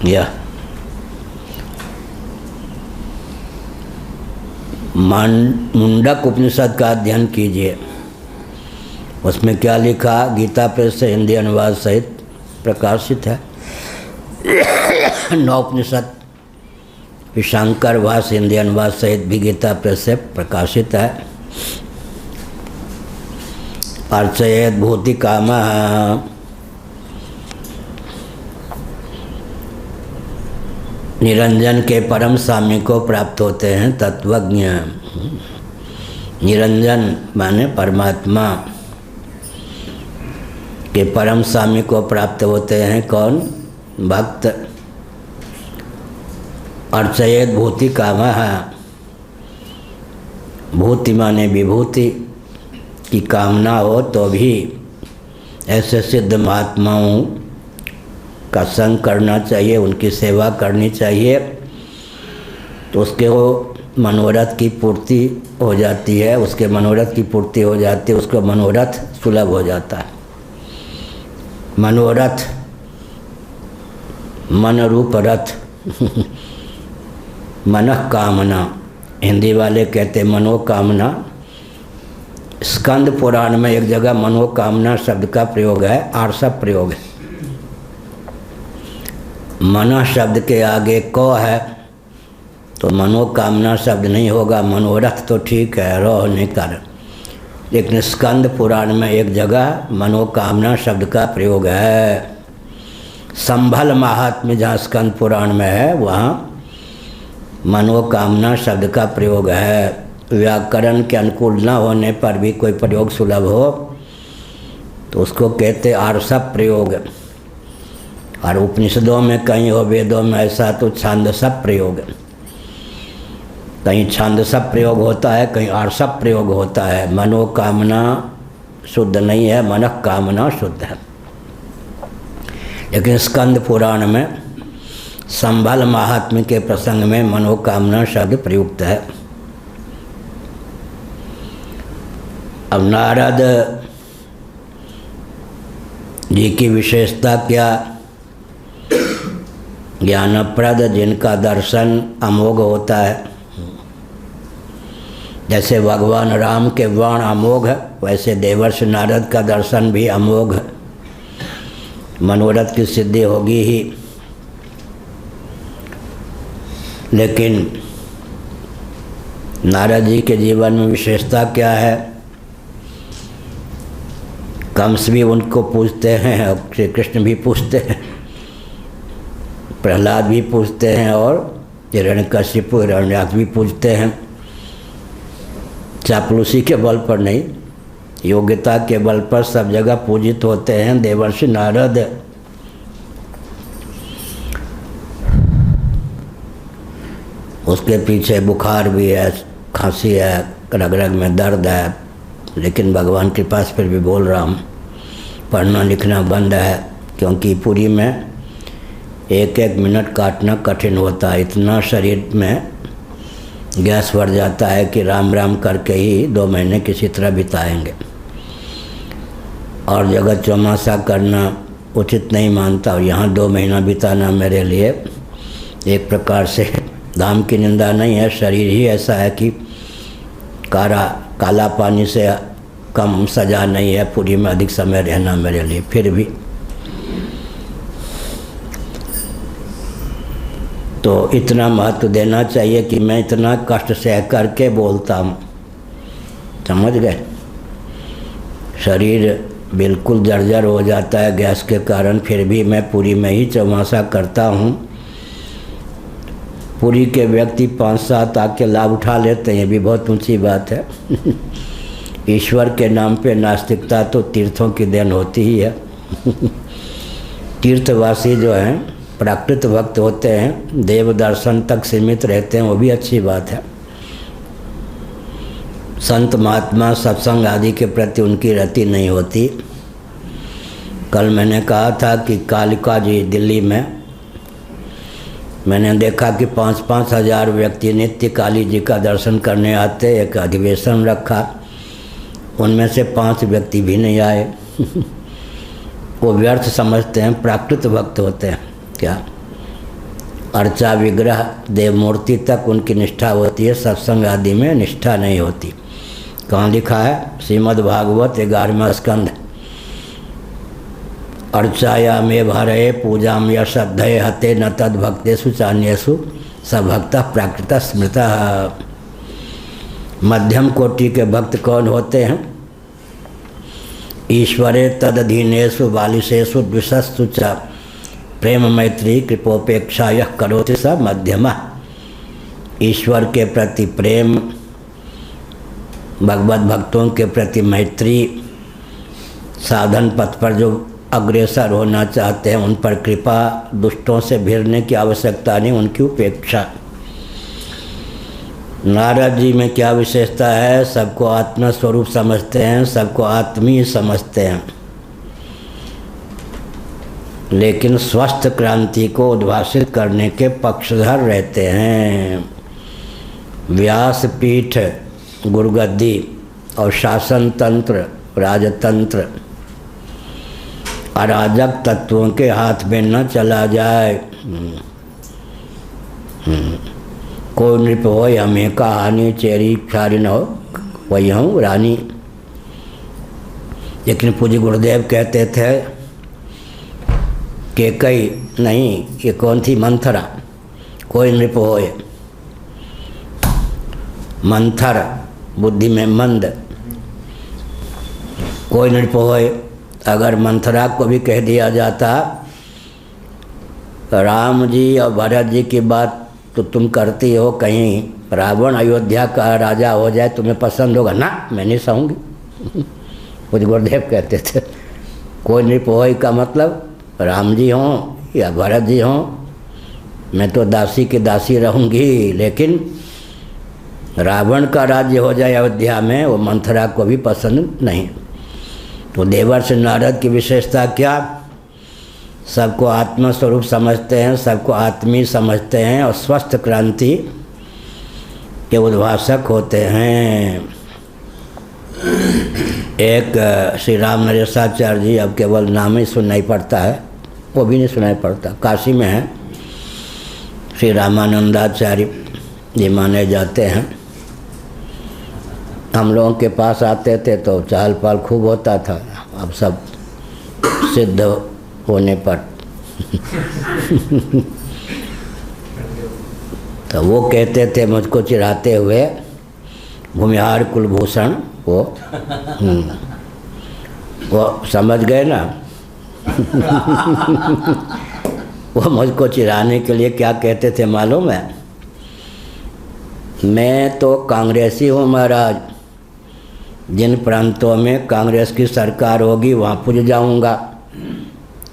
यह मुंडक उपनिषद का अध्ययन कीजिए। उसमें क्या लिखा, गीता प्रेस से हिंदी अनुवाद सहित प्रकाशित है। 9 उपनिषद शंकर भाष्य हिंदी अनुवाद सहित भी गीता प्रेस से प्रकाशित है। अर्चयेत भूति कामः, निरंजन के परम साम्य को प्राप्त होते हैं तत्वज्ञ। निरंजन माने परमात्मा के परम साम्य को प्राप्त होते हैं कौन? भक्त। अर्चयेत भूति कामः, भूति माने विभूति की कामना हो तो भी ऐसे सिद्ध महात्माओं का संग करना चाहिए, उनकी सेवा करनी चाहिए, तो उसके वो मनोरथ की पूर्ति हो जाती है, उसके मनोरथ की पूर्ति हो जाती है, उसका मनोरथ सुलभ हो जाता है। मनोरथ मन रूप रथ मनः कामना, हिंदी वाले कहते मनोकामना। स्कंद पुराण में एक जगह मनोकामना शब्द का प्रयोग है, आर्षभ प्रयोग है। मन शब्द के आगे क है तो मनोकामना शब्द नहीं होगा, मनोरथ तो ठीक है रो होने कारण, लेकिन स्कंद पुराण में एक जगह मनोकामना शब्द का प्रयोग है। संभल महात्म्य जहाँ स्कंद पुराण में है वहाँ मनोकामना शब्द का प्रयोग है। व्याकरण के अनुकूल न होने पर भी कोई प्रयोग सुलभ हो तो उसको कहते आर्षभ प्रयोग। और उपनिषदों में कहीं हो, वेदों में ऐसा तो छांदसप प्रयोग, कहीं छांदसप प्रयोग होता है, कहीं आर्षभ प्रयोग होता है। मनोकामना शुद्ध नहीं है, मनः कामना शुद्ध है। लेकिन स्कंद पुराण में संभल महात्म्य के प्रसंग में मनोकामना शब्द प्रयुक्त है। अब नारद जी की विशेषता क्या? ज्ञानप्रद, जिनका दर्शन अमोघ होता है। जैसे भगवान राम के बाण अमोघ है, वैसे देवर्षि नारद का दर्शन भी अमोघ है। मनोरथ की सिद्धि होगी ही, लेकिन नारद जी के जीवन में विशेषता क्या है? कंस भी उनको पूछते हैं और श्री कृष्ण भी पूछते हैं, प्रहलाद भी पूछते हैं और हिरण्यकशिपु हिरण्याक्ष भी पूछते हैं। चापलूसी के बल पर नहीं, योग्यता के बल पर सब जगह पूजित होते हैं देवर्षि नारद। उसके पीछे बुखार भी है, खांसी है, रग रग में दर्द है, लेकिन भगवान के पास फिर भी बोल रहा हूँ। पढ़ना लिखना बंद है क्योंकि पुरी में एक एक मिनट काटना कठिन होता है। इतना शरीर में गैस बढ़ जाता है कि राम राम करके ही 2 महीने किसी तरह बिताएंगे। और जगत चौमासा करना उचित नहीं मानता, और यहाँ 2 महीना बिताना मेरे लिए एक प्रकार से धाम की निंदा नहीं है। शरीर ही ऐसा है कि काला पानी से कम सजा नहीं है पुरी में अधिक समय रहना मेरे लिए। फिर भी तो इतना महत्व देना चाहिए कि मैं इतना कष्ट सह करके बोलता हूँ, समझ गए? शरीर बिल्कुल जर्जर हो जाता है गैस के कारण, फिर भी मैं पुरी में ही चौमासा करता हूँ। पुरी के व्यक्ति 5-7 आके लाभ उठा लेते हैं, ये भी बहुत ऊंची बात है। ईश्वर के नाम पे नास्तिकता तो तीर्थों की देन होती ही है। तीर्थवासी जो हैं प्राकृत भक्त होते हैं, देव दर्शन तक सीमित रहते हैं, वो भी अच्छी बात है। संत महात्मा सत्संग आदि के प्रति उनकी रति नहीं होती। कल मैंने कहा था कि कालिका जी दिल्ली में मैंने देखा कि 5-5 हज़ार व्यक्ति नित्य काली जी का दर्शन करने आते। एक अधिवेशन रखा, उनमें से 5 व्यक्ति भी नहीं आए। वो व्यर्थ समझते हैं, प्राकृत भक्त होते हैं क्या? अर्चा विग्रह देव मूर्ति तक उनकी निष्ठा होती है, सत्संग आदि में निष्ठा नहीं होती। कहाँ लिखा है? श्रीमद् भागवत 11वां स्कंध। अर्चाया में भरे पूजा में श्रद्धे हते न तद भक्तेषु चान्येषु सभक्तः प्राकृत स्मृतः। मध्यम कोटि के भक्त कौन होते हैं? ईश्वरे तदधीनेषु बालिशेषु द्विषस्तु च प्रेम मैत्री कृपोपेक्षा यह करोति स मध्यमा। ईश्वर के प्रति प्रेम, भगवत भक्तों के प्रति मैत्री, साधन पथ पर जो अग्रसर होना चाहते हैं उन पर कृपा, दुष्टों से भिड़ने की आवश्यकता नहीं, उनकी उपेक्षा। नारद जी में क्या विशेषता है? सबको आत्मा स्वरूप समझते हैं, सबको आत्मीय समझते हैं, लेकिन स्वस्थ क्रांति को उद्भाषित करने के पक्षधर रहते हैं। व्यासपीठ, गुरुगद्दी और शासन तंत्र, राजतंत्र अराजक तत्वों के हाथ में न चला जाए। कोई नृप हो हमें कहानी चेरी छारी न हो, वही हूँ रानी। लेकिन पूज्य गुरुदेव कहते थे कि कई नहीं, ये कौन थी? मंथरा। कोई नृप होए, मंथर बुद्धि में मंद, कोई नृप होए। अगर मंथरा को भी कह दिया जाता राम जी और भरत जी की बात तो तुम करती हो, कहीं रावण अयोध्या का राजा हो जाए तुम्हें पसंद होगा? ना, मैं नहीं सहूँगी। कुछ गुरुदेव कहते थे कोई नृप होए का मतलब राम जी हों या भरत जी हों, मैं तो दासी की दासी रहूँगी, लेकिन रावण का राज्य हो जाए अयोध्या में, वो मंथरा को भी पसंद नहीं। तो देवर्षि नारद की विशेषता क्या? सबको आत्मा स्वरूप समझते हैं, सबको आत्मीय समझते हैं और स्वस्थ क्रांति के उद्भाषक होते हैं। एक श्री राम नरेशाचार्य जी, अब केवल नाम ही सुनाई पड़ता है, वो भी नहीं सुनाई पड़ता, काशी में है। श्री रामानंदाचार्य जी माने जाते हैं। हम लोगों के पास आते थे तो चहल पहल खूब होता था, अब सब सिद्ध होने पर तो वो कहते थे मुझको चिढ़ाते हुए, भूमिहार कुलभूषण वो समझ गए ना। वो मुझको चिढ़ाने के लिए क्या कहते थे मालूम है? मैं तो कांग्रेसी हूँ महाराज, जिन प्रांतों में कांग्रेस की सरकार होगी वहाँ पुज जाऊँगा,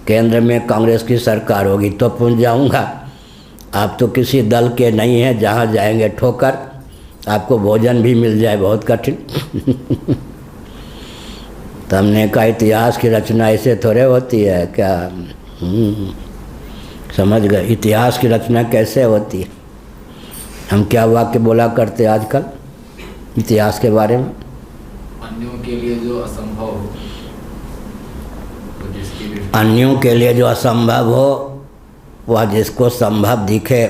केंद्र में कांग्रेस की सरकार होगी तो पुज जाऊँगा। आप तो किसी दल के नहीं हैं, जहाँ जाएंगे ठोकर, आपको भोजन भी मिल जाए बहुत कठिन। तो हमने कहा इतिहास की रचना ऐसे थोड़े होती है क्या? समझ गए? इतिहास की रचना कैसे होती है? हम क्या वाक्य बोला करते आजकल इतिहास के बारे में? अन्यों के लिए जो असंभव हो, अन्यों के लिए जो असंभव हो वह जिसको संभव दिखे,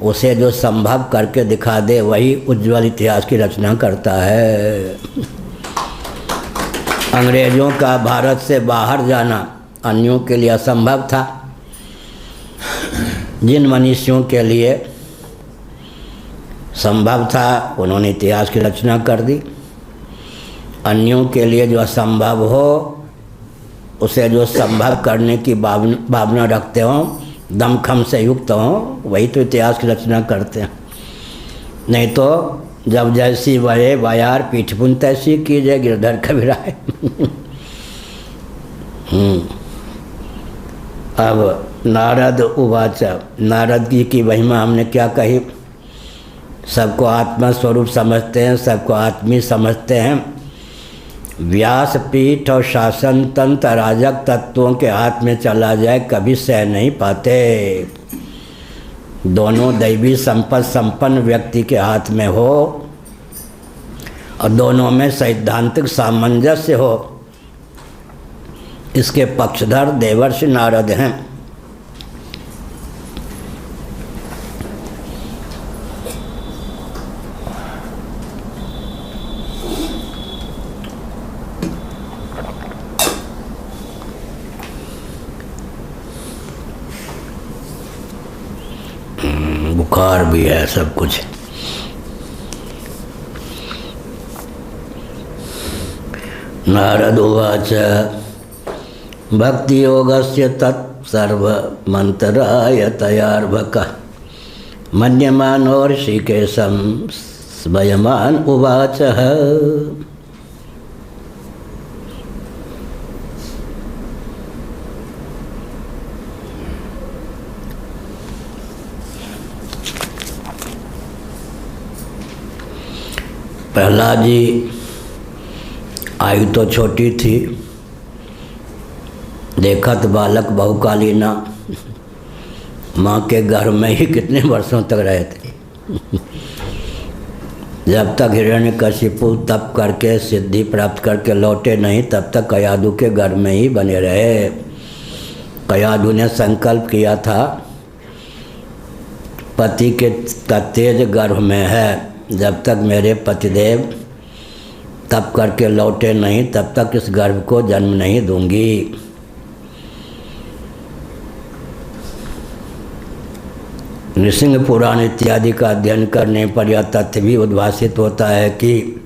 उसे जो संभव करके दिखा दे, वही उज्ज्वल इतिहास की रचना करता है। अंग्रेजों का भारत से बाहर जाना अन्यों के लिए असंभव था। जिन मनुष्यों के लिए संभव था उन्होंने इतिहास की रचना कर दी। अन्यों के लिए जो असंभव हो उसे जो संभव करने की भावना रखते हों, दमखम से युक्त हों, वही तो इतिहास की रचना करते हैं। नहीं तो जब जैसी वये वायार पीठपुन तैसी कीजिए गिरधर कबीराय। अब नारद उवाच, नारद जी की महिमा हमने क्या कही? सबको आत्मा स्वरूप समझते हैं, सबको आत्मी समझते हैं। व्यासपीठ और शासन तंत्र अराजक तत्वों के हाथ में चला जाए कभी सह नहीं पाते। दोनों दैवी संपत्ति संपन्न व्यक्ति के हाथ में हो और दोनों में सैद्धांतिक सामंजस्य हो, इसके पक्षधर देवर्षि नारद हैं। बुखार भी है, सब कुछ। नारद उवाच भक्ति योगस्य तत्सर्व मंत्रायतयार्भकः मन्यमानो ऋषिकेशं स्वयमान उवाच। प्रहलाद जी आयु तो छोटी थी, देखा तो बालक बहुकालीना, माँ के घर में ही कितने वर्षों तक रहे थे। जब तक हिरण्यकशिपु तप करके सिद्धि प्राप्त करके लौटे नहीं, तब तक कयादु के घर में ही बने रहे। कयादु ने संकल्प किया था, पति के का तेज गर्भ में है, जब तक मेरे पतिदेव तप करके लौटे नहीं तब तक इस गर्भ को जन्म नहीं दूंगी। नृसिंह पुराण इत्यादि का अध्ययन करने पर यह तथ्य भी उद्भासित होता है कि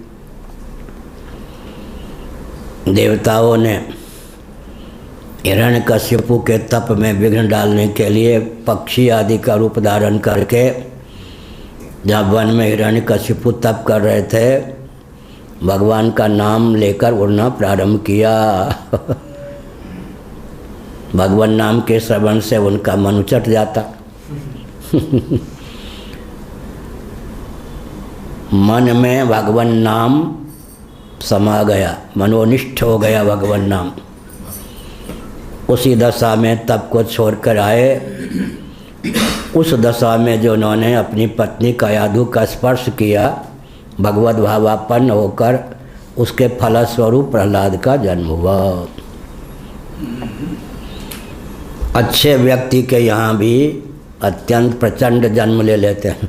देवताओं ने हिरण्यकशिपु के तप में विघ्न डालने के लिए पक्षी आदि का रूप धारण करके जब वन में हिरण्यकशिपु तप कर रहे थे, भगवान का नाम लेकर उड़ना प्रारंभ किया। भगवान नाम के श्रवण से उनका मन उचट जाता। मन में भगवान नाम समा गया, मनोनिष्ठ हो गया भगवान नाम। उसी दशा में तप को छोड़कर आए। उस दशा में जो उन्होंने अपनी पत्नी कयादु का स्पर्श किया, भगवत भावापन्न होकर उसके फलस्वरूप प्रहलाद का जन्म हुआ। अच्छे व्यक्ति के यहाँ भी अत्यंत प्रचंड जन्म ले लेते हैं।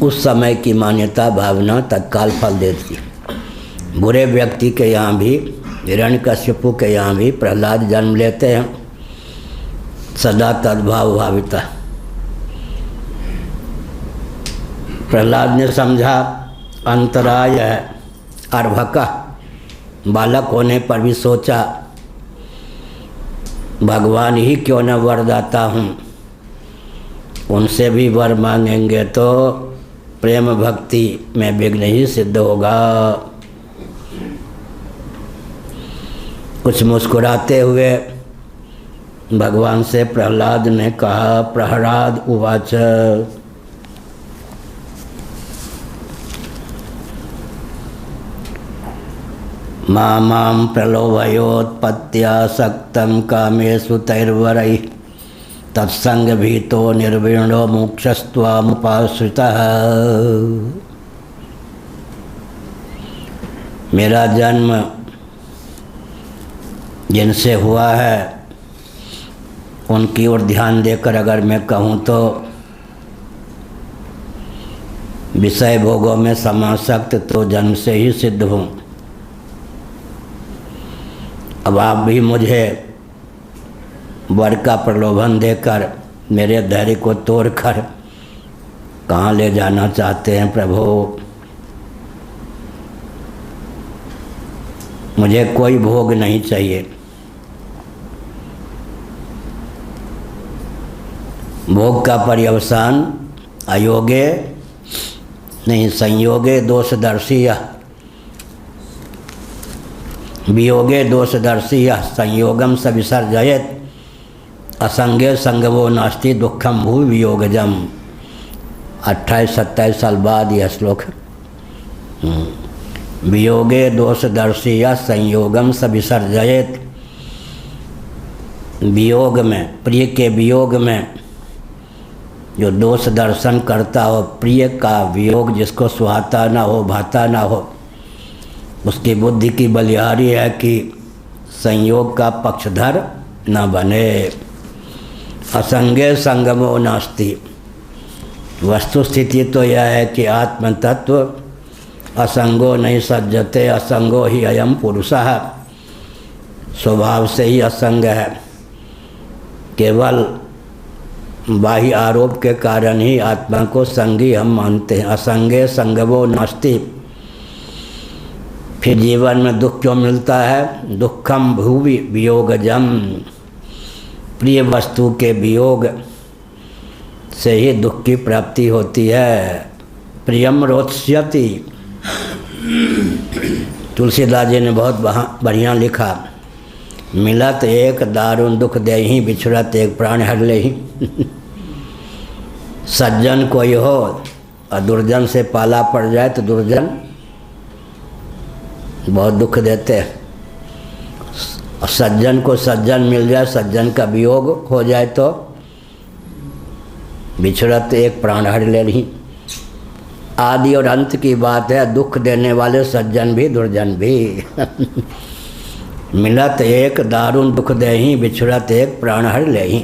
उस समय की मान्यता भावना तत्काल फल देती है। बुरे व्यक्ति के यहाँ भी, हिरण्यकशिपु के यहाँ भी प्रहलाद जन्म लेते हैं, सदा तद्भाव भाविता। प्रहलाद ने समझा अंतराय है, अर्भका, बालक होने पर भी सोचा भगवान ही क्यों न वरदाता हूँ, उनसे भी वर मांगेंगे तो प्रेम भक्ति में विघ्न ही सिद्ध होगा। कुछ मुस्कुराते हुए भगवान से प्रहलाद ने कहा, प्रहलाद उवाच मां प्रलोभयोत्पत्त्यासक्तं कामेषु तैर्वरैः तत्संग भीतो निर्विण्णो मोक्षस्त्वामुपाश्रितः। मेरा जन्म जिनसे हुआ है उनकी ओर ध्यान देकर अगर मैं कहूँ तो विषय भोगों में समासक्त तो जन्म से ही सिद्ध हूँ। अब आप भी मुझे वर का प्रलोभन देकर मेरे धैर्य को तोड़कर कहाँ ले जाना चाहते हैं प्रभु। मुझे कोई भोग नहीं चाहिए। भोग का पर्यवसान अयोगे नहीं संयोगे दोषदर्शी यह, वियोगे दोषदर्शी यह, संयोगम स विसर्जयेत असंगे संगवो नास्ति दुखम भू वियोगजम। 28-27 साल बाद यह श्लोक। वियोगे दोषदर्शी यह संयोगम स विसर्जयेत। वियोग में, प्रिय के वियोग में जो दोष दर्शन करता हो, प्रिय का वियोग जिसको सुहाता ना हो, भाता ना हो, उसकी बुद्धि की बलिहारी है कि संयोग का पक्षधर न बने। असंगे संगमो नास्ति। वस्तु स्थिति तो यह है कि आत्म तत्व असंगो नहीं सज्जते, असंगो ही अयम पुरुषः। स्वभाव से ही असंग है, केवल बाह्य आरोप के कारण ही आत्मा को संगी हम मानते हैं। असंगे संगवो नास्ति। फिर जीवन में दुख क्यों मिलता है? दुखम भुवि वियोगजम। प्रिय वस्तु के वियोग से ही दुख की प्राप्ति होती है। प्रियम रोत्स्यति। तुलसीदास जी ने बहुत बढ़िया लिखा, मिलत एक दारुण दुख देहि, बिछड़त एक प्राण हर लेहि। सज्जन कोई हो और दुर्जन से पाला पड़ जाए तो दुर्जन बहुत दुख देते हैं। सज्जन को सज्जन मिल जाए, सज्जन का वियोग हो जाए तो बिछड़त एक प्राण हर ले ली। आदि और अंत की बात है, दुख देने वाले सज्जन भी दुर्जन भी। मिलत एक दारुण दुख देही, बिछड़त एक प्राण हर लेही।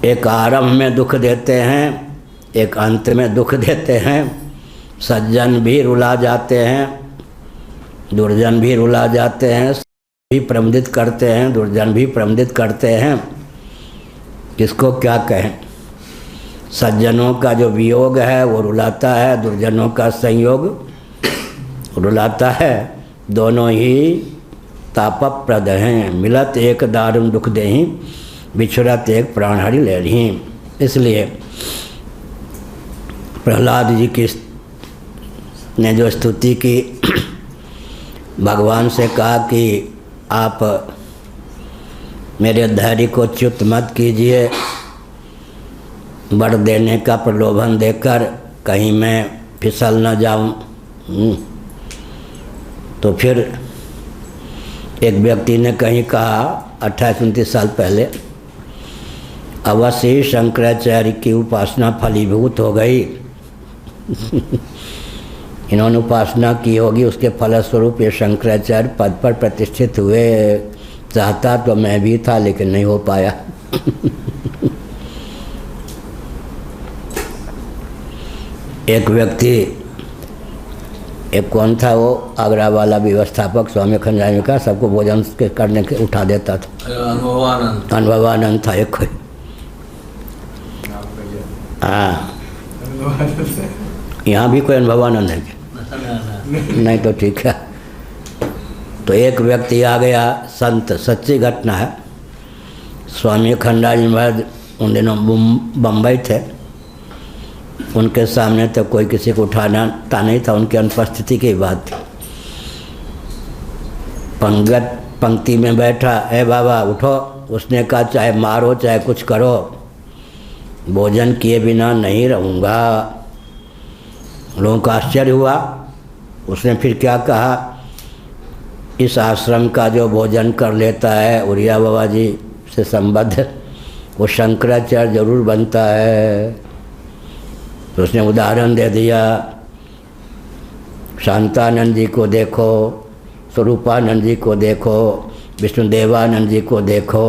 एक आरंभ में दुख देते हैं, एक अंत में दुख देते हैं। सज्जन भी रुला जाते हैं, दुर्जन भी रुला जाते हैं। भी प्रमदित करते हैं, दुर्जन भी प्रमदित करते हैं। किसको क्या कहें। सज्जनों का जो वियोग है वो रुलाता है, दुर्जनों का संयोग रुलाता है। दोनों ही तापप्रद हैं। मिलत एक दारुण दुख देही, बिछड़त एक प्राण हरि ले ली। इसलिए प्रहलाद जी की ने जो स्तुति की, भगवान से कहा कि आप मेरे धैर्य को च्युत मत कीजिए, वर देने का प्रलोभन देकर कहीं मैं फिसल न जाऊं। तो फिर एक व्यक्ति ने कहीं कहा 28-29 साल पहले, अवश्य ही शंकराचार्य की उपासना फलीभूत हो गई। इन्होंने उपासना की होगी, उसके फलस्वरूप ये शंकराचार्य पद पर प्रतिष्ठित हुए। चाहता तो मैं भी था लेकिन नहीं हो पाया। एक व्यक्ति, एक कौन था वो, आगरा वाला व्यवस्थापक स्वामी खंडानी का, सबको भोजन के करने के उठा देता था। अनुभवानंद था एक कोई। हाँ, यहाँ भी कोई अनुभवानंद है क्या? नहीं तो ठीक है। तो एक व्यक्ति आ गया, संत, सच्ची घटना है। स्वामी खंडानी महाराज उन दिनों बम्बई थे। उनके सामने तो कोई किसी को उठाना नहीं था, उनकी अनुपस्थिति की बात थी। पंक्ति में बैठा, ए बाबा उठो। उसने कहा चाहे मारो चाहे कुछ करो, भोजन किए बिना नहीं रहूँगा। लोगों को आश्चर्य हुआ। उसने फिर क्या कहा, इस आश्रम का जो भोजन कर लेता है उड़िया बाबा जी से संबद्ध, वो शंकराचार्य जरूर बनता है। तो उसने उदाहरण दे दिया, शांतानंद जी को देखो, स्वरूपानंद जी को देखो, विष्णुदेवानंद जी को देखो,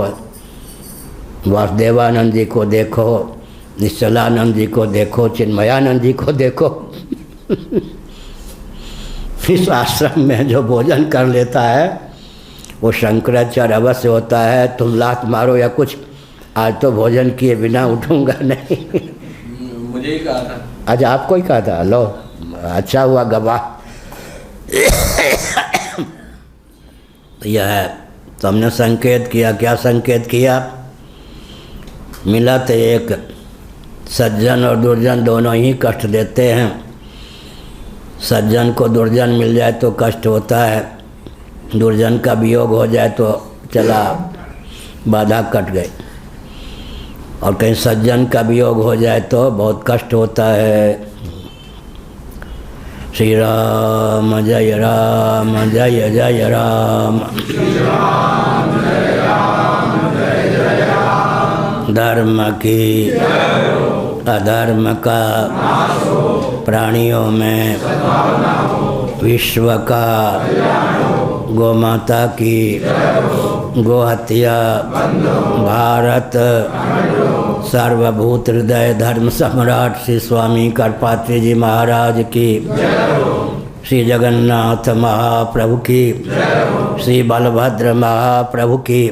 वासुदेवानंद जी को देखो, निश्चलानंद जी को देखो, चिन्मयानंद जी को देखो। इस आश्रम में जो भोजन कर लेता है वो शंकराचार्य अवश्य होता है। तुम लात मारो या कुछ, आज तो भोजन किए बिना उठूंगा नहीं। मुझे ही कहा था। अच्छा, आपको ही कहा था? लो, अच्छा हुआ गवाह। यह है, तो हमने संकेत किया। क्या संकेत किया? मिलत एक, सज्जन और दुर्जन दोनों ही कष्ट देते हैं। सज्जन को दुर्जन मिल जाए तो कष्ट होता है, दुर्जन का वियोग हो जाए तो चला, बाधा कट गई। और कहीं सज्जन का वियोग हो जाए तो बहुत कष्ट होता है। श्री राम जय राम, जय जय राम। धर्म की अधर्म का प्राणियों में विश्व का, गौ माता की, गो हत्या, भारत, सर्वभूत हृदय धर्म सम्राट श्री स्वामी करपात्री जी महाराज की, श्री जगन्नाथ महाप्रभु की, श्री बलभद्र महाप्रभु की,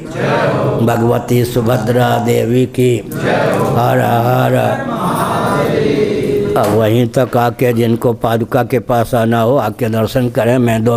भगवती सुभद्रा देवी की। हर हर। अब वहीं तक आके जिनको पादुका के पास आना हो आके दर्शन करें। मैं 2